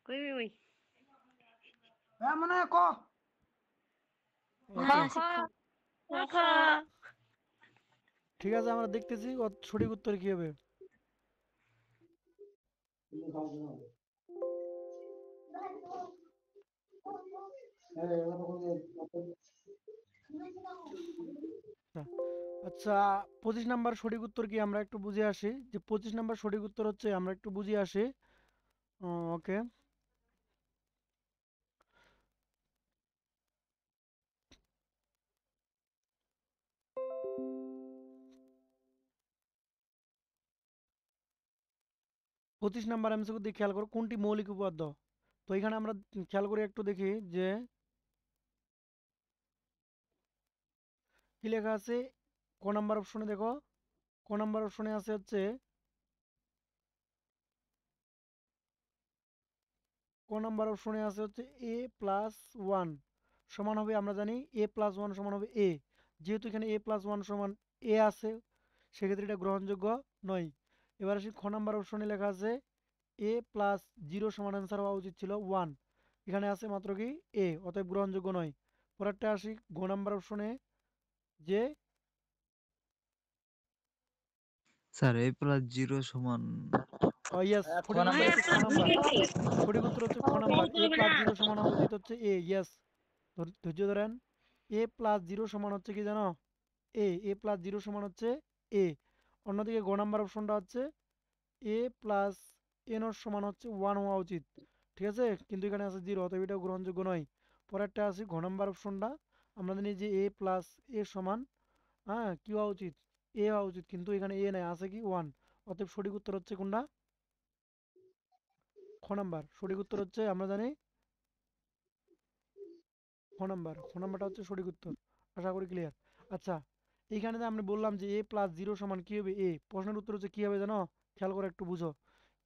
কই কই হ্যাঁ মনে হয় ক। আচ্ছা, খ ঠিক আছে, আমরা দেখতেছি ওর সঠিক উত্তর কি হবে। আচ্ছা, 25 নাম্বার সঠিক উত্তর কি আমরা একটু বুঝে আসি, যে 25 নাম্বার সঠিক উত্তর হচ্ছে, আমরা একটু বুঝে আসি। ওকে, 25 নাম্বার এমসিকিউ দিয়ে খেয়াল করো, কোনটি মৌলিক উপপাদ্য। তো এখানে আমরা খেয়াল করে একটু দেখি যে কি লেখা আছে। ক নাম্বার অপশনে দেখো, ক নাম্বার অপশনে আছে হচ্ছে, ক নাম্বার অপশনে আছে হচ্ছে এ প্লাস ওয়ান সমান হবে, আমরা জানি এ প্লাস ওয়ান সমান হবে এ। যেহেতু এখানে এ প্লাস ওয়ান সমান এ আছে, সেক্ষেত্রে এটা গ্রহণযোগ্য নয়। এবার আসি খ নাম্বার অপশনে লেখা আছে এ প্লাস জিরো সমান অ্যান্সার হওয়া উচিত ছিল ওয়ান, এখানে আছে মাত্র কি এ, অতএব গ্রহণযোগ্য নয়। পরেরটা আসি ঘ নাম্বার অপশনে, যে স্যার A+0 সমান ইয়েস, খ সঠিক উত্তর নাম্বার হচ্ছে খ নাম্বার। সঠিক উত্তর হচ্ছে খ নাম্বার, এ প্লাস জিরো সমান হওয়া উচিত হচ্ছে এ। ইয়েস, ধৈর্য ধরেন। এ প্লাস জিরো সমান হচ্ছে কি জানো? এ প্লাস জিরো সমান হচ্ছে এ। অন্যদিকে গ নাম্বার অপশনটা হচ্ছে এ প্লাস এন সমান হচ্ছে ওয়ান হওয়া উচিত, ঠিক আছে, কিন্তু এখানে আছে জিরো, অতএব এটাও গ্রহণযোগ্য নয়। পরেরটা আছে ঘ নাম্বার অপশনটা, আমরা জানি যে এ প্লাস এ সমান, হ্যাঁ, কি হওয়া উচিত? এ হওয়া উচিত, কিন্তু এখানে এ নাই, আছে কি ওয়ান, অতএব সঠিক উত্তর হচ্ছে কোনটা? খ নাম্বার। সঠিক উত্তর হচ্ছে আমরা জানি খ নাম্বার, খ নাম্বারটা হচ্ছে সঠিক উত্তর। আশা করি ক্লিয়ার। আচ্ছা, এইখানে যে আমরা বললাম যে এ প্লাস জিরো সমান কি হবে এ, প্রশ্নের উত্তর হচ্ছে কি হবে জানো? খেয়াল করে একটু বুঝো।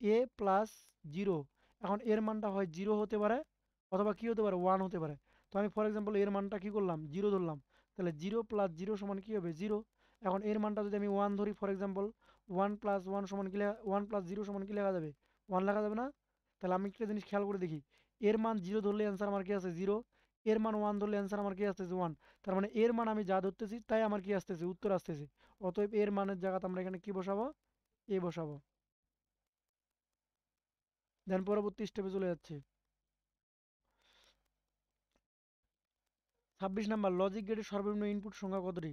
এ প্লাস জিরো, এখন এর মানটা হয় জিরো হতে পারে, অথবা কি হতে পারে, ওয়ান হতে পারে। তো আমি ফর এক্সাম্পল এর মানটা কি করলাম, জিরো ধরলাম, তাহলে জিরো প্লাস জিরো সমান কি হবে, জিরো। এখন এর মানটা যদি আমি ওয়ান ধরি, for example one plus one সমান কি লেখা, ওয়ান প্লাস জিরো সমান কি লেখা যাবে, ওয়ান লেখা যাবে না? তাহলে আমি একটা জিনিস খেয়াল করে দেখি, এর মান জিরো ধরলে অ্যান্সার আমার কি আছে, জিরো। এর মান ওয়ান ধরলে অ্যান্সার আমার কি আসতেছে, ওয়ান। তার মানে এর মান আমি যা ধরতেছি তাই আমার কি আসতেছে, উত্তর আসতেছে। অতএব এর মানের জায়গাতে আমরা এখানে কি বসাবো, এ বসাবো। দেন পরবর্তী স্টেপে চলে যাচ্ছে। 26 নাম্বার, লজিক গেটের সর্বনিম্ন ইনপুট সংখ্যা কতটি?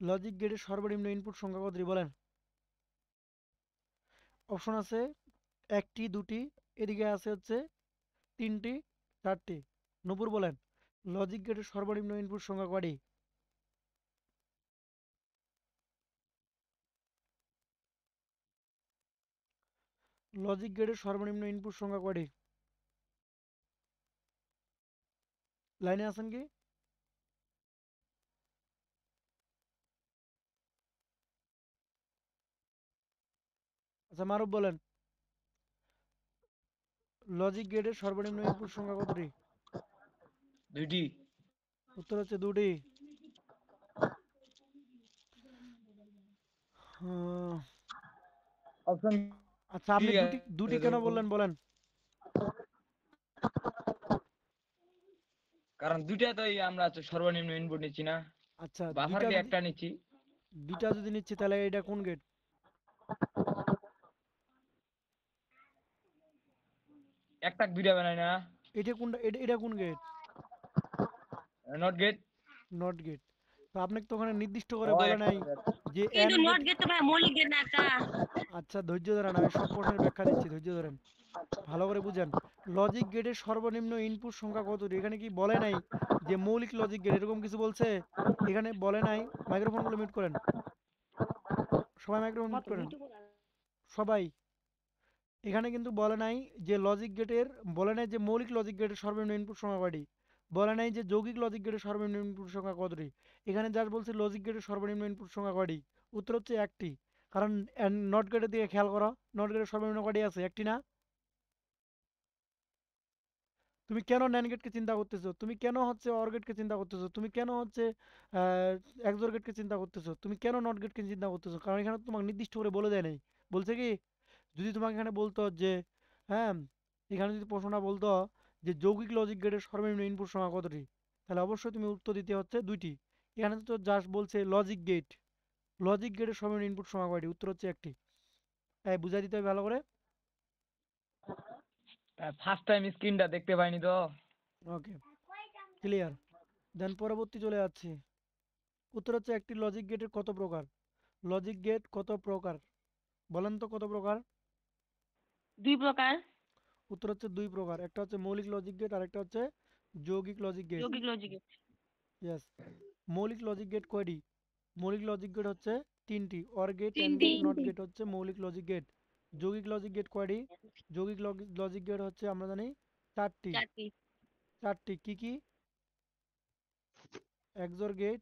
লজিক গেটের সর্বনিম্ন ইনপুট সংখ্যা কতটি বলেন? অপশন আছে একটি, দুটি, এদিকে আছে হচ্ছে তিনটি, চারটি। নূপুর বলেন, লজিক গেটের সর্বনিম্ন ইনপুট সংখ্যা কয়টি? লজিক গেটের সর্বনিম্ন ইনপুট সংখ্যা কয়টি? লাইনে আছেন কি? আচ্ছা, মারুফ বলেন, লজিক গেটের সর্বনিম্ন ইনপুট সংখ্যা কতটি? দুইটি। উত্তর হচ্ছে দুটি। আহ, অপশন আচ্ছা, আপনি দুটি দুটি কেন বললেন বলেন? কারণ দুইটাতেই আমরা তো সর্বনিম্ন ইনপুট নিচ্ছি না, আচ্ছা, বাফার দুইটা দিয়ে যদি, একটা নিচ্ছি। দুইটা যদি নিচ্ছি তাহলে এটা কোন গেট? একটা দুইটা বানাই না, এটা কোনটা, এটা কোন gate? Not gate. Not gate. তো আপনাকে তো ওখানে নির্দিষ্ট করে ও বলে একটা নাই যে কিন্তু এন নট গেট। গেট তো ভাই মৌলিক গেট না একটা। আচ্ছা ধৈর্য ধরেন, আমি সব প্রশ্নের ব্যাখ্যা দিচ্ছি, ধৈর্য ধরেন, ভালো করে বুঝেন। লজিক গেটের সর্বনিম্ন ইনপুট সংখ্যা কতটি? এখানে কি বলে নাই যে মৌলিক লজিক গেট এরকম কিছু বলছে? এখানে বলে নাই। মাইক্রোফোনগুলো মিউট করেন, সবাই মাইক্রোফোন মিউট কত করেন, মিটু বলা? সবাই। এখানে কিন্তু বলে নাই যে লজিক গেটের, বলে নাই যে মৌলিক লজিক গেটের সর্বনিম্ন ইনপুট সংখ্যা কয়টি, বলে নাই যে যৌগিক লজিক গেটের সর্বনিম্ন ইনপুট সংখ্যা কতটি। এখানে জাস্ট বলছে লজিক গেটের সর্বনিম্ন ইনপুট সংখ্যা কয়টি। উত্তর হচ্ছে একটি। কারণ নট গেটের দিকে খেয়াল করো, নট গেটের সর্বনিম্ন কয়টি আছে? একটি না? তুমি কেন ন্যান্ড গেটকে চিন্তা করতেছো? তুমি কেন হচ্ছে অর গেটকে চিন্তা করতেছো? তুমি কেন হচ্ছে এক্সর গেটকে চিন্তা করতেছো? তুমি কেন নট গেটকে চিন্তা করতেছো? কারণ এখানে তো তোমাকে নির্দিষ্ট করে বলে দেয় নাই। বলছে কি, যদি তোমাকে এখানে বলতো যে, হ্যাঁ, এখানে যদি প্রশ্নটা বলতো যে যৌগিক লজিক গেটের সর্বনিম্ন ইনপুট সংখ্যা কতটি, তাহলে অবশ্যই তুমি উত্তর দিতে হচ্ছে দুইটি। এখানে তো জাস্ট বলছে লজিক গেট, লজিক গেটের সর্বনিম্ন ইনপুট সংখ্যা কয়টি? উত্তর হচ্ছে একটি। এই বুঝাই দিতে হবে ভালো করে। ফার্স্ট টাইম স্ক্রিনটা দেখতে পাইনি তো। ওকে, ক্লিয়ার। দেন পরবর্তী চলে যাচ্ছি। উত্তর হচ্ছে একটি লজিক গেটের কত প্রকার? লজিক গেট কত প্রকার? বলেন তো কত প্রকার? 2 প্রকার। উত্তর হচ্ছে দুই প্রকার। একটা হচ্ছে মৌলিক লজিক গেট আর একটা হচ্ছে যৌগিক লজিক গেট। যৌগিক লজিক। ইয়েস। মৌলিক লজিক গেট কয়টি? মৌলিক লজিক গেট হচ্ছে তিনটি। অর গেট, এন্ড তিনটি। গেট, নট গেট হচ্ছে মৌলিক লজিক গেট। যৌগিক লজিক গেট কয়টি? যৌগিক লজিক গেট হচ্ছে আমরা জানি চারটি। 4টি। চারটি কি কি? XOR gate,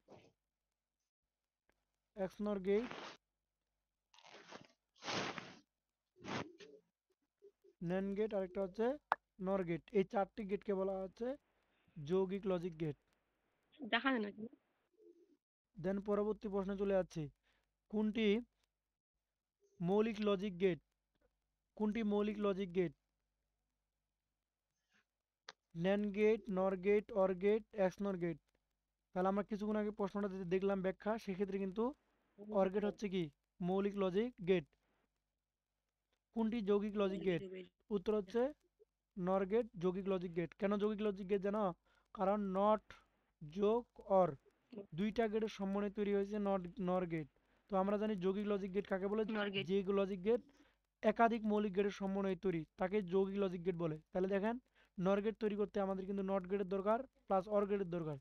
XNOR gate, NAND gate, আরেকটা হচ্ছে নর গেট। এই চারটি গেটকে বলা হচ্ছে যৌগিক লজিক গেট। দেখা যায় নাকি? দেন পরবর্তী প্রশ্নে চলে যাচ্ছি। কোনটি মৌলিক লজিক গেট? কোনটি মৌলিক logic gate? NAND gate, NOR gate, OR gate, XNOR gate. তাহলে আমরা কিছুক্ষণ আগে প্রশ্নটা যদি দেখলাম ব্যাখ্যা, সেক্ষেত্রে কিন্তু অর গেট হচ্ছে কি মৌলিক লজিক গেট। কোনটি যৌগিক লজিক গেট? উত্তর হচ্ছে নর গেট যৌগিক লজিক গেট। কেন যৌগিক লজিক গেট জানো? কারণ নট যোগ অর দুইটা গেটের সমন্বয়ে তৈরি হয়েছে নর গেট। তো আমরা জানি যৌগিক লজিক গেট কাকে বলে? নর গেট। যে লজিক গেট একাধিক মৌলিক গেটের সমন্বয়ে তৈরি তাকে যৌগিক লজিক গেট বলে। তাহলে দেখেন, নর গেট তৈরি করতে আমাদের কিন্তু নট গেটের দরকার প্লাস অর গেটের দরকার।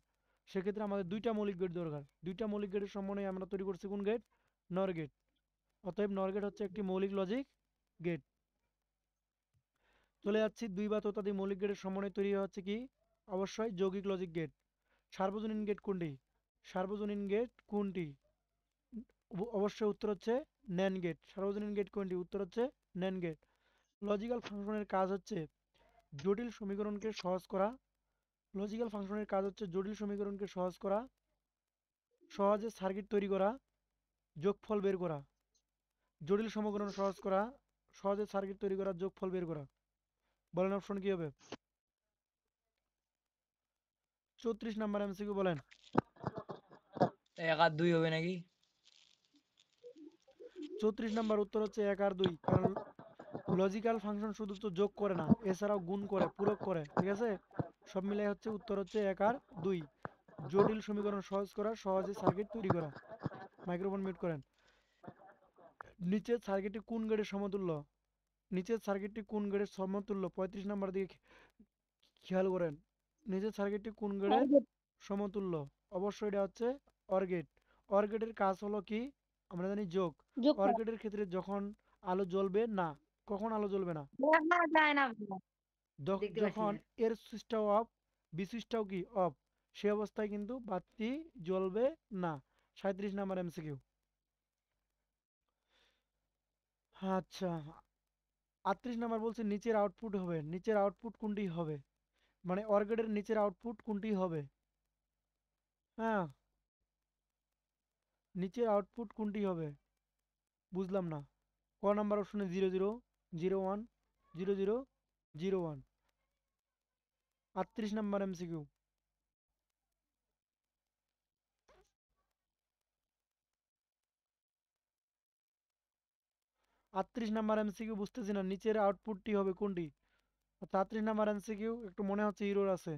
সেক্ষেত্রে আমাদের দুইটা মৌলিক গেট দরকার। দুইটা মৌলিক গেটের সমন্বয়ে আমরা তৈরি করছি কোন গেট? NOR gate. অতএব নর গেট হচ্ছে একটি মৌলিক লজিক গেট। চলে যাচ্ছি, দুই বা ততোধিক মৌলিক গেটের সমন্বয়ে তৈরি হচ্ছে কি? অবশ্যই যৌগিক লজিক গেট। সার্বজনীন গেট কোনটি? সার্বজনীন গেট কোনটি? অবশ্যই উত্তর হচ্ছে ন্যান্ড গেট। সার্বজনীন গেট কোনটি? উত্তর হচ্ছে ন্যান্ড গেট। লজিক্যাল ফাংশনের কাজ হচ্ছে জটিল সমীকরণকে সহজ করা। লজিক্যাল ফাংশনের কাজ হচ্ছে জটিল সমীকরণকে সহজ করা, সহজে সার্কিট তৈরি করা, যোগফল বের করা। জটিল সমীকরণ সহজ করা, সহজে সার্কিট তৈরি করা, যোগফল বের করা। বলেন অপশন কি হবে? 34 নাম্বার এমসিকিউ বলেন। 1 আর 2 হবে নাকি? 34 নাম্বার উত্তর হচ্ছে 1 আর 2। কারণ লজিক্যাল ফাংশন শুধু তো যোগ করে না, এছাড়াও গুণ করে, পূরক করে, ঠিক আছে? সব মিলাই হচ্ছে উত্তর হচ্ছে 1 আর 2। জটিল সমীকরণ সহজ করা, সহজে সার্কিট তৈরি করা। মাইক্রোফোন মিউট করেন। নিচের সার্কিটটি কোন গেটের সমতুল্য? নিচের সার্কিটটি কোন গেটের সমতুল্য? 35 নাম্বার দিকে খেয়াল করেন। নিচের সার্কিটটি কোন গেটের সমতুল্য? অবশ্যই এটা হচ্ছে অর গেট। অর গেটের কাজ হলো কি? আমরা জানি যোগ। যোগ অর করা। গেটের ক্ষেত্রে যখন আলো জ্বলবে না, কখন আলো জ্বলবে না? দেখা যায় না। দেখতে পাচ্ছি যখন না। এর সুইচটাও অফ, বি সুইচটাও কি অফ, সে অবস্থায় কিন্তু বাতি জ্বলবে না। 37 নাম্বার এমসিকিউ। আচ্ছা, 38 নাম্বার বলছে নিচের আউটপুট হবে। নিচের আউটপুট কোনটি হবে? মানে অর গেটের নিচের আউটপুট কোনটি হবে? হ্যাঁ, নিচের আউটপুট কোনটি হবে? বুঝলাম না। ক নাম্বার অপশনে 0 0 0 1 0 0 0 1। 38 নাম্বার এমসিকিউ। 38 নাম্বার এমসিকিউ বুঝতেছি না, নিচের আউটপুটটি হবে কোনটি? 38 নাম্বার এমসিকিউ একটু মনে হচ্ছে ইরোর আছে,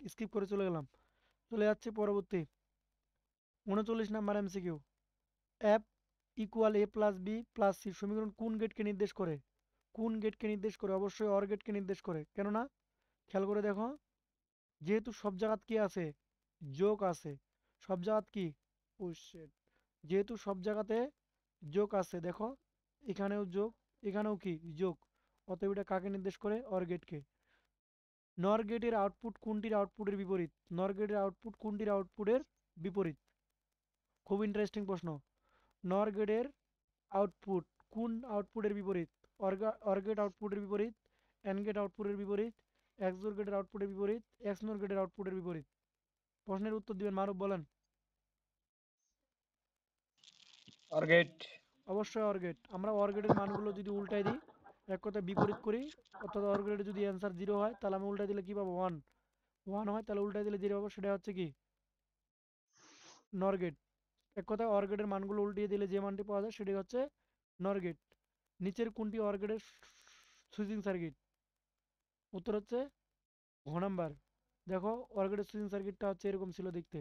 স্কিপ করে চলে গেলাম। চলে যাচ্ছে পরবর্তী। 39 নাম্বার এমসিকিউ। এফ ইকুয়াল এ প্লাস বি প্লাস সি সমীকরণ কোন গেটকে নির্দেশ করে? কোন গেটকে নির্দেশ করে? অবশ্যই অর গেটকে নির্দেশ করে। কেননা খেয়াল করে দেখো, যেহেতু সব জায়গাত কি আছে, যোগ আছে, সব জায়গাত কি, ও শিট, যেহেতু সব জায়গাতে যোগ আছে, দেখো এখানেও যোগ, এখানেও কি যোগ, অতএব এটা কাকে নির্দেশ করে? অর গেটকে। নর গেটের আউটপুট কোনটির আউটপুটের বিপরীত? নর গেটের আউটপুট কোনটির আউটপুটের বিপরীত? খুব ইন্টারেস্টিং প্রশ্ন। নর গেটের আউটপুট কোন আউটপুটের বিপরীত? অর গেট আউটপুটের বিপরীত, এন্ড গেট আউটপুটের বিপরীত, এক্সওর গেটের আউটপুটের বিপরীত, এক্সনর গেটের আউটপুটের বিপরীত। প্রশ্নের উত্তর দিবেন, মারুফ বলেন। OR gate. অবশ্যই অর গেট। আমরা অর গেটের মানগুলো যদি উল্টাই দিই, এক কথায় বিপরীত করি, অর্থাৎ অর গেটের যদি অ্যান্সার 0 হয় তাহলে আমি উল্টাই দিলে কি পাবো? 1। 1 হয় তাহলে উল্টাই দিলে 0 পাবো, সেটা হচ্ছে কি? নর গেট। এক কথায় অর গেটের মানগুলো উল্টিয়ে দিলে যে মানটি পাওয়া যায় সেটি হচ্ছে নর গেট। নিচের কোনটি অর গেটের সুইচিং সার্কিট? উত্তর হচ্ছে ঘ নাম্বার। দেখো অর গেটের সুইচিং সার্কিটটা হচ্ছে এরকম ছিল দেখতে,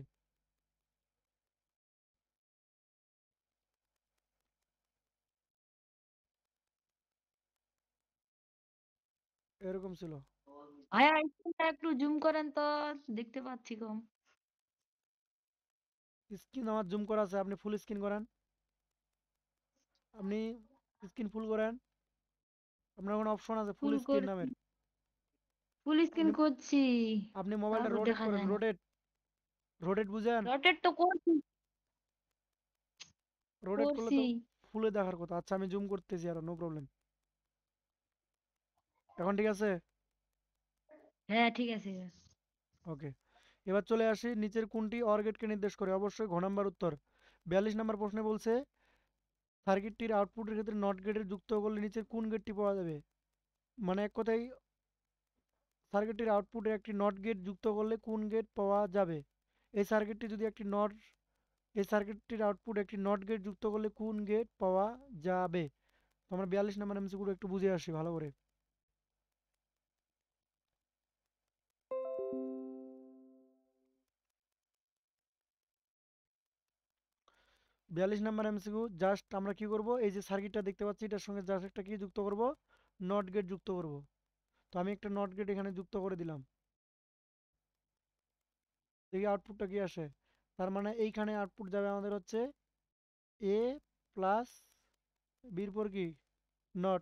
এরকম ছিল। ভাইয়া স্ক্রিনটা একটু জুম করেন তো, দেখতে পাচ্ছি কম। স্ক্রিন আমার জুম করা আছে, আপনি ফুল স্ক্রিন করেন, আপনি স্ক্রিন ফুল করেন, আপনার কোনো অপশন আছে ফুল ফুল স্ক্রিন করে নামের। ফুল স্ক্রিন আপনি করছি, আপনি মোবাইলটা তারপর রোটেট দেখা করেন, যায় না। রোটেট, রোটেট বুঝেন? রটেট তো করছি রোটেট করলে করছি তো ফুলে দেখার কথা। আচ্ছা আমি জুম করতেছি, আর নো প্রবলেম। এখন ঠিক আছে? হ্যাঁ ঠিক আছে। ওকে, এবার চলে আসি, নিচের কোনটি অর গেটকে নির্দেশ করে? অবশ্যই ঘ নাম্বার উত্তর। 42 নাম্বার প্রশ্নে বলছে সার্কিটটির আউটপুটের ক্ষেত্রে নট গেটের যুক্ত করলে নিচের কোন গেটটি পাওয়া যাবে? মানে এক কথায় সার্কিটটির আউটপুটে একটি নট গেট যুক্ত করলে কোন গেট পাওয়া যাবে? এই সার্কিটটি যদি একটি নট, এই সার্কিটটির আউটপুট একটি নট গেট যুক্ত করলে কোন গেট পাওয়া যাবে? তো আমরা 42 নাম্বার এমসিকিউটা একটু বুঝে আসি ভালো করে। 42 নাম্বার এমসিকিউ, জাস্ট আমরা কি করব, এই যে সার্কিটটা দেখতে পাচ্ছি এটার সঙ্গে জাস্ট একটা কি যুক্ত করব? নট গেট যুক্ত করব। তো আমি একটা নট গেট এখানে যুক্ত করে দিলাম, দেখি আউটপুটটা কি আসে। তার মানে এইখানে আউটপুট যাবে আমাদের হচ্ছে এ প্লাস বির পর কি নট,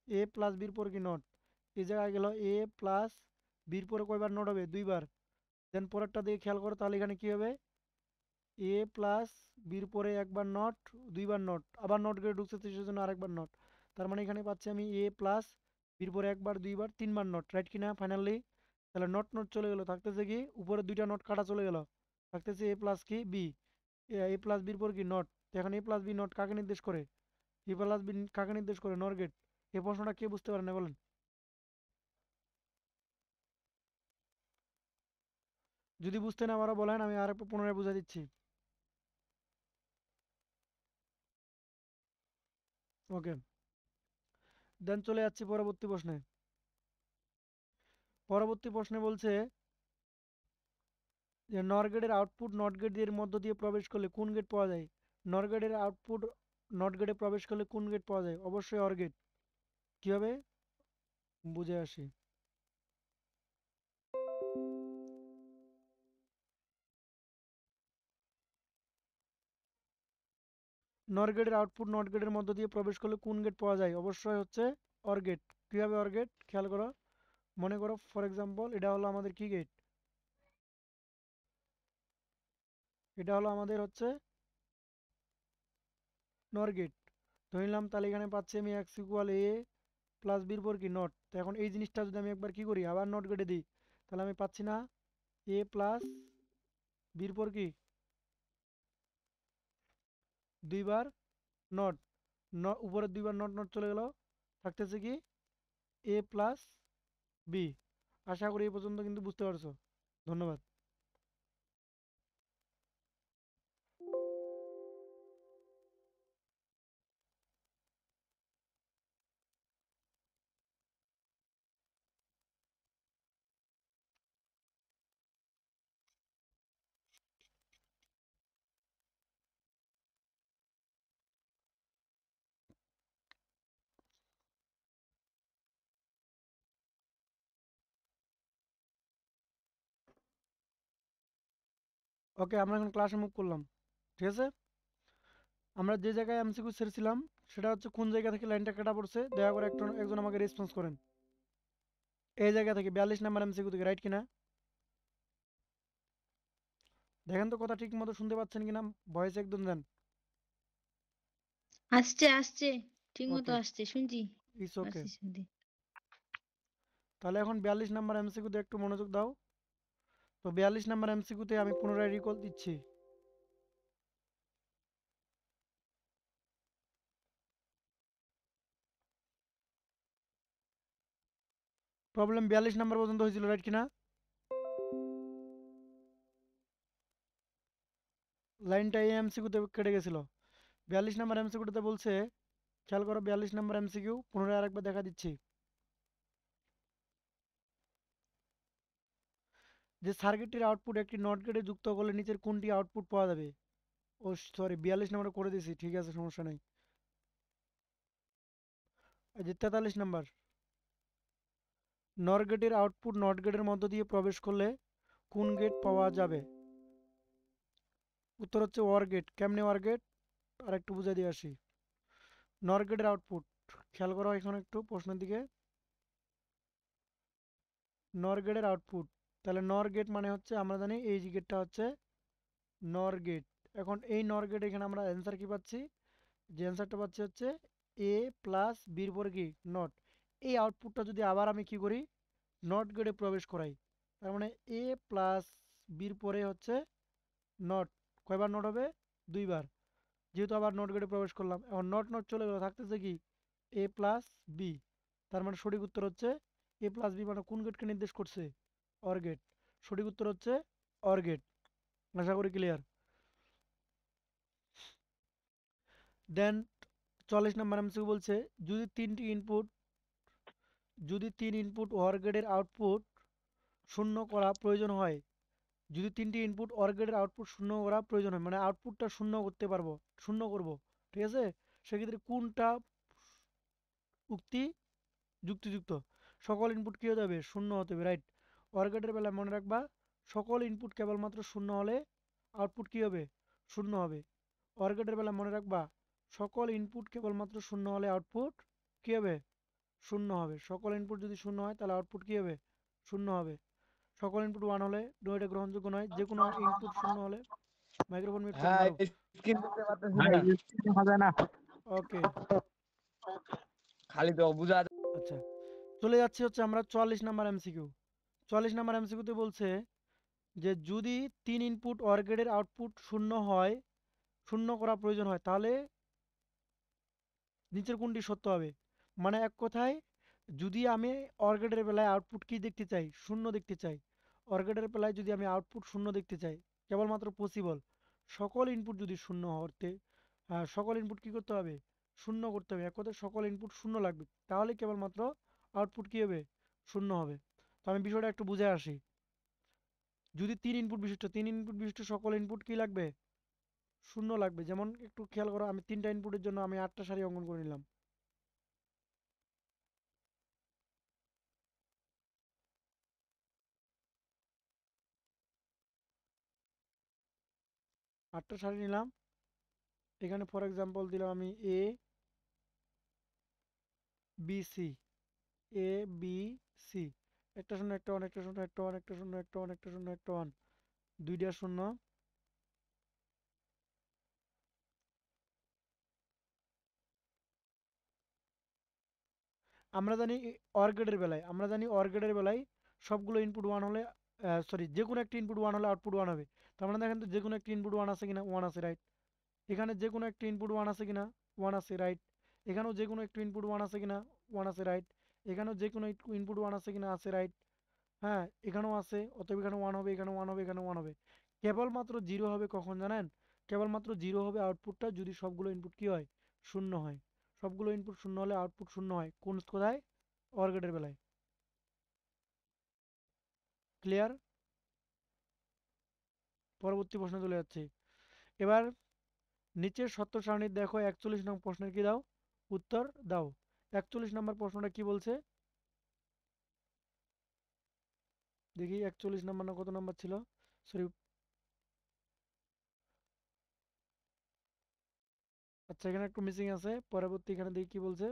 এ প্লাস বির পর কি নট, এই জায়গায় গেল এ প্লাস বির পরে কয়বার নট হবে? 2বার। দেন পরেরটা দিকে খেয়াল করো, তাহলে এখানে কি হবে? এ প্লাস বির পরে একবার নট, 2বার নট, আবার নট গেটে ঢুকছে তো সেজন্য আরেকবার নট। তার মানে এখানে পাচ্ছি আমি এ প্লাস বির পরে একবার, 2বার, 3বার নট, রাইট কিনা ফাইনালি? তাহলে নট নট চলে গেল, থাকতেছে কি উপরে 2টা নট কাটা চলে গেল, থাকতেছে এ প্লাস কি বি। এ প্লাস বির পর কি নট। তো এখন এ প্লাস বি নট কাকে নির্দেশ করে? এ প্লাস বি কাকে নির্দেশ করে? নর গেট। এই প্রশ্নটা কে বুঝতে পারে না বলেন? যদি বুঝতে না পারো বলেন, আমি আর পুনরায় বুঝাই দিচ্ছি। ওকে, দেন চলে যাচ্ছি পরবর্তী প্রশ্নে। পরবর্তী প্রশ্নে বলছে যে নর গেটের আউটপুট নট গেট এর মধ্য দিয়ে প্রবেশ করলে কোন গেট পাওয়া যায়? নর গেটের আউটপুট নট গেটে প্রবেশ করলে কোন গেট পাওয়া যায়? অবশ্যই অর গেট। কিভাবে বুঝে আসি। নর গেটের আউটপুট নট গেটের মধ্য দিয়ে প্রবেশ করলে কোন গেট পাওয়া যায়? অবশ্যই হচ্ছে অর গেট। কিভাবে অর গেট? খেয়াল করো, মনে করো ফর এক্সাম্পল এটা হলো আমাদের কি গেট, এটা হলো আমাদের হচ্ছে নর গেট ধরে নিলাম। তাহলে এখানে পাচ্ছি আমি এক্স ইকুয়াল এ প্লাস বির পর কি নট। তো এখন এই জিনিসটা যদি আমি একবার কি করি, আবার নট গেটে দিই, তাহলে আমি পাচ্ছি না এ প্লাস বির পর কি 2বার নট, উপরের 2বার নট নট চলে গেল, থাকতেছে কি এ প্লাস বি। আশা করি এই পর্যন্ত কিন্তু বুঝতে পারছো। ধন্যবাদ। ওকে, আমরা এখন ক্লাসে মুভ করলাম। ঠিক আছে, আমরা যে জায়গায় এমসিকিউ ছেড়েছিলাম সেটা হচ্ছে কোন জায়গা থেকে লাইনটা কাটা পড়ছে, দয়া করে একজন আমাকে রেসপন্স করেন। এই জায়গা থেকে 42 নাম্বার এমসিকিউ থেকে, রাইট কিনা? দেখেন তো কথা ঠিক মতো শুনতে পাচ্ছেন কিনা, ভয়েস একদম দেন। আসছে আসছে, ঠিক মতো ওকে, আসছে, শুনছি। It's okay. আসছে শুনছি। তাহলে এখন 42 নাম্বার এমসিকিউতে একটু মনোযোগ দাও। তো 42 নাম্বার এমসিকিউতে আমি পুনরায় রিকল দিচ্ছি। প্রবলেম 42 নাম্বার পর্যন্ত হয়েছিল, রাইট কিনা? লাইনটা এই এমসিকিউতে কেটে গেছিল। 42 নাম্বার এমসিকিউতে বলছে, খেয়াল করো 42 নাম্বার এমসিকিউ পুনরায় আরেকবার দেখা দিচ্ছি, যে সার্কিটের আউটপুট একটি নট গেটে যুক্ত করলে নিচের কোনটি আউটপুট পাওয়া যাবে। ও সরি, 42 নাম্বার করে দিয়েছি, ঠিক আছে, সমস্যা নেই। এই যে 43 নাম্বার, নর গেটের আউটপুট নট গেটের মধ্য দিয়ে প্রবেশ করলে কোন গেট পাওয়া যাবে? উত্তর হচ্ছে ওয়ার গেট। কেমনে ওয়ার গেট, আর একটু বুঝাই দিয়ে আসি। নর গেটের আউটপুট, খেয়াল করো এখন একটু প্রশ্নের দিকে। নর গেটের আউটপুট, তাহলে নর গেট মানে হচ্ছে আমরা জানি এই যে গেটটা হচ্ছে নর গেট। এখন এই নর গেট এখানে আমরা অ্যান্সার কি পাচ্ছি, যে অ্যান্সারটা পাচ্ছি হচ্ছে এ প্লাস বির পরে কি নট। এই আউটপুটটা যদি আবার আমি কি করি, নট গেটে প্রবেশ করাই, তার মানে এ প্লাস বির পরে হচ্ছে নট, কয়বার নট হবে, দুইবার। যেহেতু আবার নট গেটে প্রবেশ করলাম, এখন নট নট চলে গেল, থাকতেছে কি এ প্লাস বি। তার মানে সঠিক উত্তর হচ্ছে এ প্লাস বি, মানে কোন গেটকে নির্দেশ করছে, অর গেট। সঠিক উত্তর হচ্ছে অর গেট। আশা করি ক্লিয়ার। দেন 44 নম্বর এমসিকিউ বলছে, যদি তিনটি ইনপুট যদি তিন ইনপুট অর গেটের আউটপুট শূন্য করা প্রয়োজন হয়, যদি তিনটি ইনপুট অর গেটের আউটপুট শূন্য করা প্রয়োজন হয়, মানে আউটপুটটা শূন্য করতে পারবো, শূন্য করব, ঠিক আছে, সেক্ষেত্রে কোনটা উক্তি যুক্তিযুক্ত? সকল ইনপুট কি হতে হবে, শূন্য হতে হবে, রাইট। অর গেটের বেলায় মনে রাখবা, সকল ইনপুট কেবলমাত্র শূন্য হলে আউটপুট কি হবে, শূন্য হবে। অর গেটের বেলায় মনে রাখবা, সকল ইনপুট কেবলমাত্র শূন্য হলে আউটপুট কি হবে, শূন্য হবে। সকল ইনপুট যদি শূন্য হয় তাহলে আউটপুট কি হবে, শূন্য হবে। সকল ইনপুট ওয়ান হলে নো, এটা গ্রহণযোগ্য নয়। যে কোনো ইনপুট শূন্য হলে, মাইক্রোফোন মিউট করো, হ্যাঁ, মারো। স্ক্রিন দেখতে পাচ্ছেন না, ওকে, খালি তো বুঝা আচ্ছা, চলে যাচ্ছি হচ্ছে আমরা 44 নাম্বার এমসিকিউ। 44 নাম্বার এমসিকিউতে বলছে যে যদি তিন ইনপুট অর গেটের আউটপুট শূন্য হয়, শূন্য করা প্রয়োজন হয়, তাহলে নিচের কোনটি সত্য হবে? মানে এক কথায়, যদি আমি অর গেটের বেলায় আউটপুট কি দেখতে চাই, শূন্য দেখতে চাই, অর গেটের বেলায় যদি আমি আউটপুট শূন্য দেখতে চাই, কেবলমাত্র পসিবল সকল ইনপুট যদি শূন্য হতে, সকল ইনপুট কি করতে হবে, শূন্য করতে হবে। এক কথায় সকল ইনপুট শূন্য লাগবে, তাহলে কেবলমাত্র আউটপুট কি হবে, শূন্য হবে। তো আমি বিষয়টা একটু বুঝে আসি। যদি তিন ইনপুট বিশিষ্ট সকল ইনপুট কি লাগবে, শূন্য লাগবে। যেমন একটু খেয়াল করো, আমি তিনটা ইনপুটের জন্য আমি 8টা সারি অঙ্কন করে নিলাম। আটটা সারি নিলাম, এখানে ফর এক্সাম্পল দিলাম আমি এ বি সি, এ বি সি, একটা শূন্য একটা ওয়ান, একটা শূন্য একটা ওয়ান, একটা শূন্য একটা ওয়ান, একটা শূন্য একটা ওয়ান, দুইটা শূন্য। আমরা জানি অর গেটের বেলায় সবগুলো ইনপুট ওয়ান হলে, সরি, যে কোনো একটা ইনপুট ওয়ান হলে আউটপুট ওয়ান হবে। তার মানে দেখেন তো যে কোনো একটা ইনপুট ওয়ান আছে কিনা, ওয়ান আছে, রাইট। এখানে যে কোনো একটা ইনপুট ওয়ান আছে কিনা, ওয়ান আছে, রাইট। এখানেও যে কোনো একটা ইনপুট ওয়ান আছে কিনা, ওয়ান আছে, রাইট। এখানেও যে কোনো ইনপুট ওয়ান আছে কিনা, আছে, রাইট। হ্যাঁ, এখানেও আছে, অতএব এখানে ওয়ান হবে, এখানে ওয়ান হবে, এখানে ওয়ান হবে। কেবলমাত্র জিরো হবে কখন জানেন? কেবলমাত্র জিরো হবে আউটপুটটা যদি সবগুলো ইনপুট কি হয়, শূন্য হয়। সবগুলো ইনপুট শূন্য হলে আউটপুট শূন্য হয়, কোন কোথায়, অর গেটের বেলায়। ক্লিয়ার? পরবর্তী প্রশ্ন চলে যাচ্ছে। এবার নিচের সত্য সারণীর দেখো 41 নং প্রশ্নের কি দাও, উত্তর দাও। 41 নম্বর প্রশ্নটা কি বলছে, দেখি 41 নম্বর না কত নম্বর ছিল, সরি, আচ্ছা এখানে একটু মিসিং আছে, পরবর্তী এখানে দেখি কি বলছে।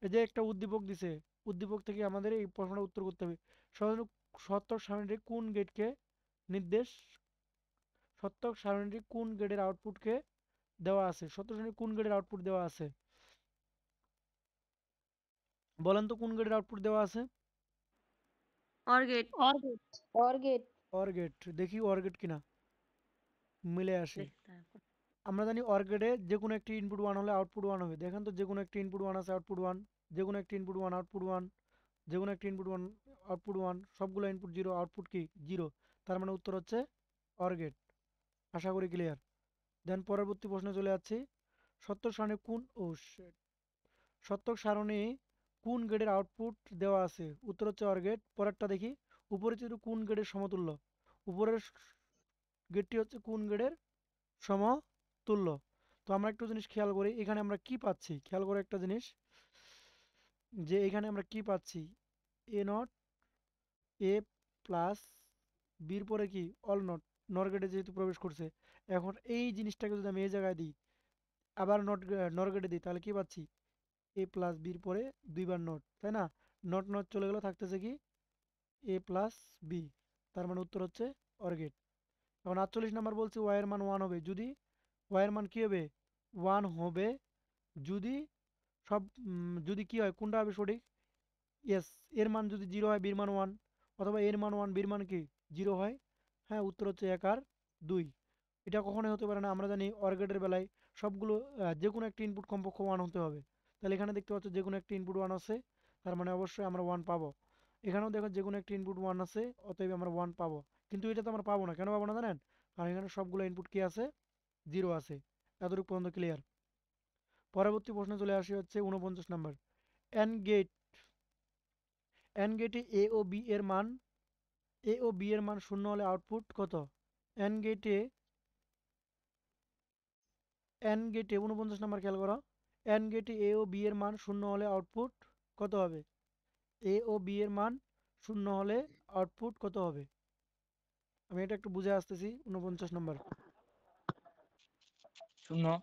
এই যে একটা উদ্দীপক দিছে, উদ্দীপক থেকে আমাদের এই প্রশ্নটা উত্তর করতে হবে। সহজ- সত্যক সারণীটি কোন গেটকে নির্দেশ, সত্যক সারণীটি কোন গেটের আউটপুটকে দেওয়া আছে, সত্যক সারণী কোন গেটের আউটপুট দেওয়া আছে, বলেন তো কোন গেটের আউটপুট দেওয়া আছে? OR gate. OR gate. OR gate. OR gate, দেখি অর গেট কিনা, মিলে আসি। আমরা জানি অর গেটে যে কোনো একটি ইনপুট 1 হলে আউটপুট 1 হবে। দেখেন তো যে কোনো একটি ইনপুট 1 আছে, আউটপুট 1, যে কোনো একটি ইনপুট 1 আউটপুট 1, যে কোনো একটি ইনপুট 1 আউটপুট 1, সবগুলো ইনপুট 0 আউটপুট কি 0। তার মানে উত্তর হচ্ছে অর গেট। আশা করি ক্লিয়ার। দেন পরবর্তী প্রশ্নে চলে যাচ্ছি। সত্যক সারণী কোন ও শিট। সত্যক সারণী কোন গেটের আউটপুট দেওয়া আছে, উত্তর হচ্ছে অর গেট। পরেরটা দেখি, উপরে চিত্র কোন গেটের সমতুল্য, উপরের গেটটি হচ্ছে কোন গেটের সমতুল্য। তো আমরা একটু জিনিস খেয়াল করি, এখানে আমরা কি পাচ্ছি, খেয়াল করে একটা জিনিস, যে এখানে আমরা কি পাচ্ছি, এ নট এ প্লাস বির পরে কি অল নট, নর গেটে যেহেতু প্রবেশ করছে। এখন এই জিনিসটাকে যদি আমি এই জায়গায় দিই, আবার নর গেটে দিই, তাহলে কি পাচ্ছি, এ প্লাস বির পরে দুইবার নট, তাই না? নট নট চলে গেল, থাকতেছে কি এ প্লাস বি। তার মানে উত্তর হচ্ছে অর গেট। এখন 48 নাম্বার বলছে ওয়াই এর মান 1 হবে যদি, ওয়াই এর মান কি হবে 1 হবে যদি সব যদি কি হয়, কোনটা হবে সঠিক, ইয়েস, এর মান যদি 0 হয় বির মান 1, অথবা এর মান 1 বির মান কি 0 হয়। হ্যাঁ, উত্তর হচ্ছে 1 আর 2। এটা কখনোই হতে পারে না, আমরা জানি অর গেটের বেলায় সবগুলো যে কোনো একটা ইনপুট কমপক্ষে 1 হতে হবে। তাহলে এখানে দেখতে পাচ্ছ যে কোনো একটা ইনপুট 1 আছে, তার মানে অবশ্যই আমরা 1 পাবো। এখানেও দেখো যে কোনো একটা ইনপুট 1 আছে, অতএব আমরা 1 পাবো। কিন্তু এটা তো আমরা পাবো না, কেন পাবো না জানেন? কারণ এখানে সবগুলো ইনপুট কি আছে, 0 আছে। এতটুকু পর্যন্ত ক্লিয়ার। পরবর্তী প্রশ্নে চলে আসি হচ্ছে 49 নাম্বার। এন গেট, এন গেটে এ ও বি এর মান 0 হলে আউটপুট কত? এন গেটে, এন গেটে 49 নাম্বার খেয়াল করো। এন গেটে এ ও বি এর মান 0 হলে আউটপুট কত হবে? এ ও বি এর মান 0 হলে আউটপুট কত হবে? আমি এটা একটু বুঝে আসতেছি। 49 নাম্বার। 0।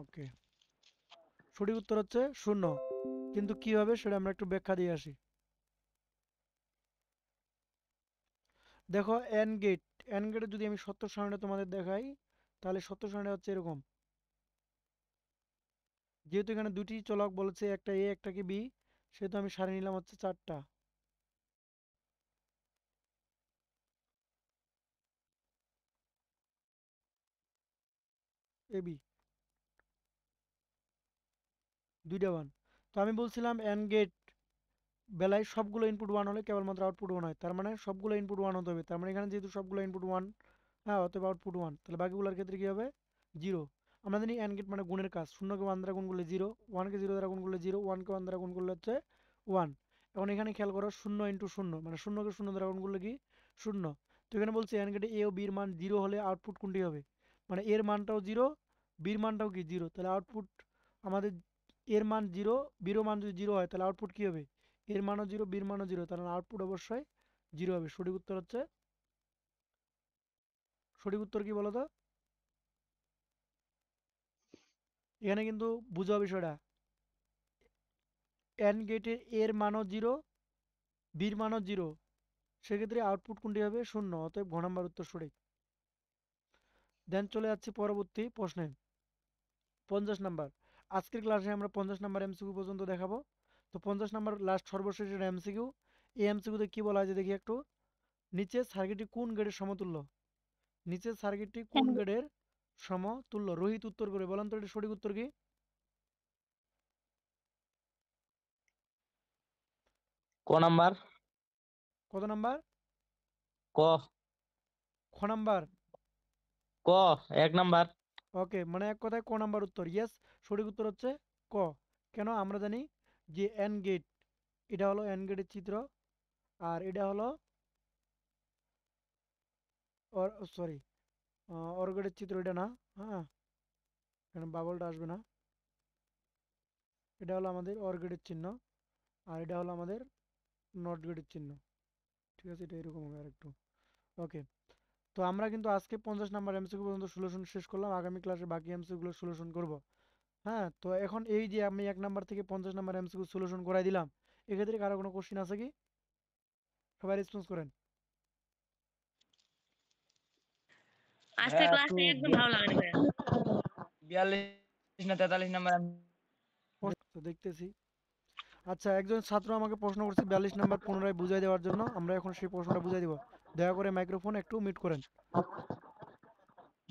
ওকে, সঠিক উত্তর হচ্ছে 0। কিন্তু কি হবে সেটা আমরা একটু ব্যাখ্যা দিয়ে আসি। দেখো এন গেট, এন গেটে যদি আমি সত্য সারণীটা তোমাদের দেখাই, তাহলে সত্য সারণীটা হচ্ছে এরকম। যেহেতু এখানে দুটি চলক বলেছে, একটা এ একটা কি বি, সেহেতু আমি সারি নিলাম হচ্ছে 4টা। এ বি, দুইটা 1। তো আমি বলছিলাম এন গেট বেলায় সবগুলো ইনপুট 1 হলে কেবলমাত্র আউটপুট 1 হয়। তার মানে সবগুলো ইনপুট 1 হতে হবে। তার মানে এখানে যেহেতু সবগুলো ইনপুট 1, হ্যাঁ, অতএব আউটপুট 1। তাহলে বাকিগুলোর ক্ষেত্রে কি হবে 0। আমরা জানি এন গেট মানে গুণের কাজ, 0 কে 1 দ্বারা গুণ করলে 0, 1 কে 0 দ্বারা গুণ করলে 0, 1 কে 1 দ্বারা গুণ করলে হচ্ছে 1। এখন এখানে খেয়াল করো 0 ইন্টু 0 মানে 0 কে 0 দ্বারা গুণ করলে কি 0। তো এখানে বলছে এন গেটে এ ও বির মান 0 হলে আউটপুট কোনটি হবে, মানে এর মানটাও 0, বির মানটাও কি 0। তাহলে আউটপুট আমাদের এর মান 0, বিরও মান যদি 0 হয় তাহলে আউটপুট কি হবে, এর মানও 0, বির মানও 0, তাহলে আউটপুট অবশ্যই 0 হবে। সঠিক উত্তর হচ্ছে, সঠিক উত্তর কি বলো তো? এখানে কিন্তু বুঝো বিষয়টা, এন গেটের এর মানও 0, বির মানও 0, সেক্ষেত্রে আউটপুট কোনটি হবে 0, অতএব ঘ নাম্বার উত্তর সঠিক। দেন চলে যাচ্ছে পরবর্তী প্রশ্নে 50 নাম্বার। আজকের ক্লাসে আমরা 50 নাম্বার এমসিকিউ পর্যন্ত দেখাবো। তো 50 নাম্বার লাস্ট সর্বশেষ এমসিকিউ। এই এমসিকিউতে কি বলা আছে দেখি একটু। নিচের সার্কিটটি কোন গেটের সমতুল্য, নিচের সার্কিটটি কোন গেটের সমতুল্য? রোহিত উত্তর করে বলেন তো এটা সঠিক উত্তর কি? ক নাম্বার? কত নাম্বার? ক। খ নাম্বার। ক 1 নাম্বার। ওকে, মানে এক কথায় ক নাম্বার উত্তর। ইয়েস, সঠিক উত্তর হচ্ছে ক। কেন? আমরা জানি যে এন গেট, এটা হলো এন গেটের চিত্র, আর এটা হলো সরি অর গেটের চিত্র, এটা না, হ্যাঁ, এখানে বাবলটা আসবে না। এটা হলো আমাদের অর গেটের চিহ্ন, আর এটা হলো আমাদের নট গেটের চিহ্ন। ঠিক আছে, এটা এরকম হবে আরেকটু। ওকে, তো আমরা কিন্তু আজকে 50 নাম্বার এমসিকিউ পর্যন্ত সলিউশন শেষ করলাম, আগামী ক্লাসে বাকি এমসিকিউ গুলো সলিউশন করব। হ্যাঁ, তো এখন এই যে আমি 1 নাম্বার থেকে 50 নাম্বার এমসিকিউ সলিউশন করাই দিলাম, এক্ষেত্রে কারো কোনো কোশ্চেন আছে কি? সবাই রেসপন্স করেন। আজকের ভাইয়া ক্লাসটা একদম ভালো লাগেনি ভাইয়া। 42 না 43 নাম্বার তো দেখতেছি। আচ্ছা, একজন ছাত্র আমাকে প্রশ্ন করছে 42 নাম্বার পুনরায় বুঝাই দেওয়ার জন্য। আমরা এখন সেই প্রশ্নটা বুঝাই দিব। দয়া করে মাইক্রোফোন একটু মিউট করেন।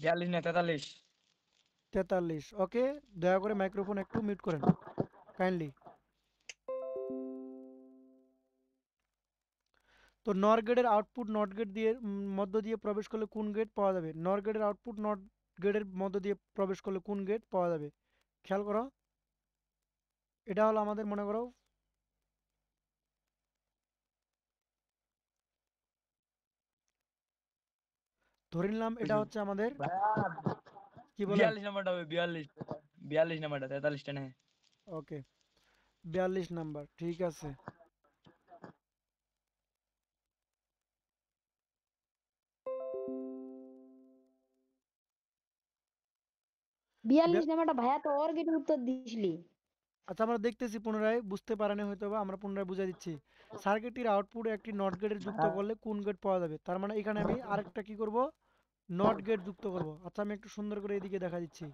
42 না 43। 43, ওকে। দয়া করে মাইক্রোফোন একটু মিউট করেন কাইন্ডলি। তো নর গেটের আউটপুট নট গেট দিয়ে মধ্য দিয়ে প্রবেশ করলে কোন গেট পাওয়া যাবে? নর গেটের আউটপুট নট গেটের মধ্য দিয়ে প্রবেশ করলে কোন গেট পাওয়া যাবে? খেয়াল করো, এটা হলো আমাদের, মনে করো, ধরে নিলাম এটা হচ্ছে আমাদের, কি বলেন? 42 নাম্বারটা হবে 42 নাম্বারটা 43টা না। ওকে, 42 নাম্বার, ঠিক আছে। বিয়াল্লিশ নাম্বারটা ভাইয়া তো ওর গেটে উত্তর দিছিলি। আচ্ছা, আমরা দেখতেছি, পুনরায় বুঝতে পারেনি হয়তো বা, আমরা পুনরায় বুঝাই দিচ্ছি। সার্কিটের আউটপুটে একটি নট গেটের যুক্ত করলে কোন গেট পাওয়া যাবে? তার মানে এখানে আমি আরেকটা কি করব, নট গেট যুক্ত করব। আচ্ছা, আমি একটু সুন্দর করে এদিকে দেখা দিচ্ছি।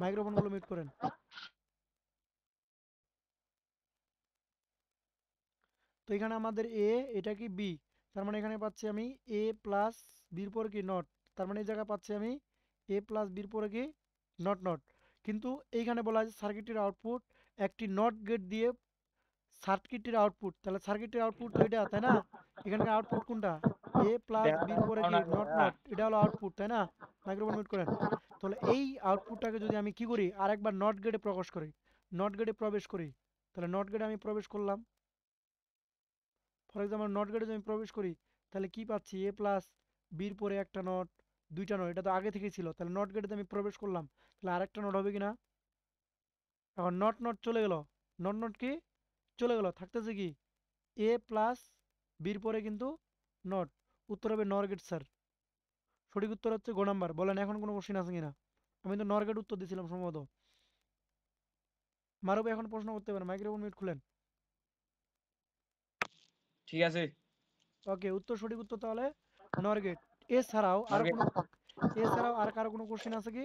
মাইক্রোফোনগুলো মিউট করেন। তো এখানে আমাদের এ, এটা কি বি, তার মানে এখানে পাচ্ছি আমি এ প্লাস বির পরে কি নট, তার মানে এই জায়গায় পাচ্ছি আমি এ প্লাস বির পরে কি নট নট। কিন্তু এইখানে বলা আছে সার্কিটের আউটপুট একটি নট গেট দিয়ে, সার্কিটের আউটপুট, তাহলে সার্কিটের আউটপুট তো এটা, তাই না? এখানকার আউটপুট কোনটা? এ প্লাস বির পরে কি নট নট, এটা হলো আউটপুট, তাই না? মাইক্রোফোন মিউট করেন। তাহলে এই আউটপুটটাকে যদি আমি কি করি, আরেকবার নট গেটে প্রকাশ করি, নট গেটে প্রবেশ করি, তাহলে নট গেটে আমি প্রবেশ করলাম। ফর এক্সাম্পল নট গেটে যদি আমি প্রবেশ করি, তাহলে কি পাচ্ছি? এ প্লাস বির পরে একটা নট, দুইটা নট, এটা তো আগে থেকেই ছিল। তাহলে নট গেটে আমি প্রবেশ করলাম, তাহলে আরেকটা নট হবে কিনা? এখন নট নট চলে গেল, নট নট কি চলে গেল, থাকতেছে কি এ প্লাস বির পরে কিন্তু নট। উত্তর হবে নর গেট স্যার। সঠিক উত্তর হচ্ছে গ নাম্বার। বলেন এখন কোনো কোশ্চেন আছে কিনা? আমি তো নর গেট উত্তর দিয়েছিলাম সম্ভবত। মারুফ এখন প্রশ্ন করতে পারেন, মাইক্রোফোন মিউট খুলেন। ঠিক আছে। ওকে, উত্তর, সঠিক উত্তর তাহলে নর গেট। এছাড়াও আর নরগেট। কোনো, এছাড়াও আর কারো কোনো কোশ্চেন আছে কি?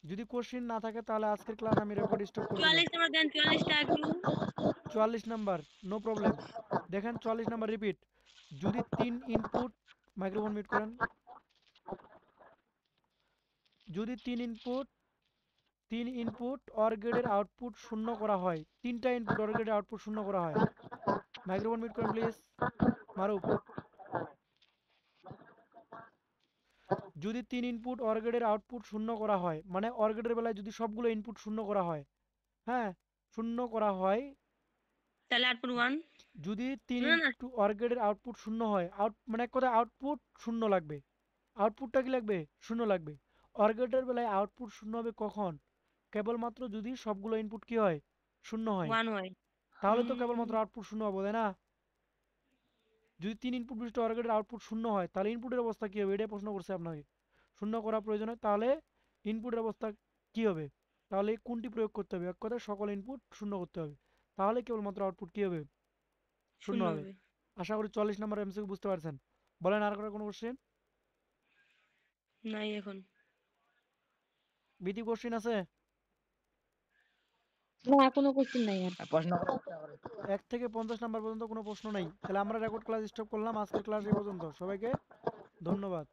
যদি কোশ্চেন না থাকে তাহলে আজকের ক্লাস আমি রেকর্ড স্টপ করে দিলাম। 44 নাম্বার দেন, 44টা একটু। 44 নাম্বার, নো প্রবলেম। দেখেন 44 নাম্বার রিপিট, যদি 3 ইনপুট, মাইক্রোফোন মিউট করেন, যদি 3 ইনপুট অর গেটের আউটপুট শূন্য করা হয়, 3টা ইনপুট অর গেটের আউটপুট শূন্য করা হয়, মাইক্রোফোন মিউট করেন প্লিজ মারুফ। যদি 3 ইনপুট অর গেটের আউটপুট শূন্য করা হয়, মানে অর গেটের বেলায় যদি সবগুলো ইনপুট শূন্য করা হয়, হ্যাঁ শূন্য করা হয়, তাহলে আউটপুট 1। যদি 3 না না, ইনটু অর গেটের আউটপুট শূন্য হয়, মানে এক কথায় আউটপুট শূন্য লাগবে। আউটপুটটা কি লাগবে? শূন্য লাগবে। অর গেটের বেলায় আউটপুট শূন্য হবে কখন? কেবলমাত্র যদি সবগুলো ইনপুট কি হয়? শূন্য হয়। 1 হয়। তাহলে তো কেবলমাত্র আউটপুট শূন্য হবে, তাই না? যদি 3 ইনপুট বিশিষ্ট অর গেটের আউটপুট শূন্য হয়, তাহলে ইনপুটের অবস্থা কি হবে? এটাই প্রশ্ন করছে আপনাকে। শূন্য করা প্রয়োজন হয়, তাহলে ইনপুটের অবস্থা কি হবে? তাহলে কোনটি প্রয়োগ করতে হবে? এক কথায় সকল ইনপুট শূন্য করতে হবে, তাহলে কেবলমাত্র আউটপুট কি হবে? শূন্য শূন্য হবে। হবে। আশা করি 44 নম্বর এমসিকিউ বুঝতে পারছেন। বলেন আর কোনো কোশ্চেন? নাই এখন। বিধি কোশ্চেন আছে? না কোনো কোশ্চেন নাই আর। প্রশ্ন 1 থেকে 50 নাম্বার পর্যন্ত কোনো প্রশ্ন নাই। তাহলে আমরা রেকর্ড ক্লাস স্টপ করলাম। আজকের ক্লাস এই পর্যন্ত। সবাইকে ধন্যবাদ।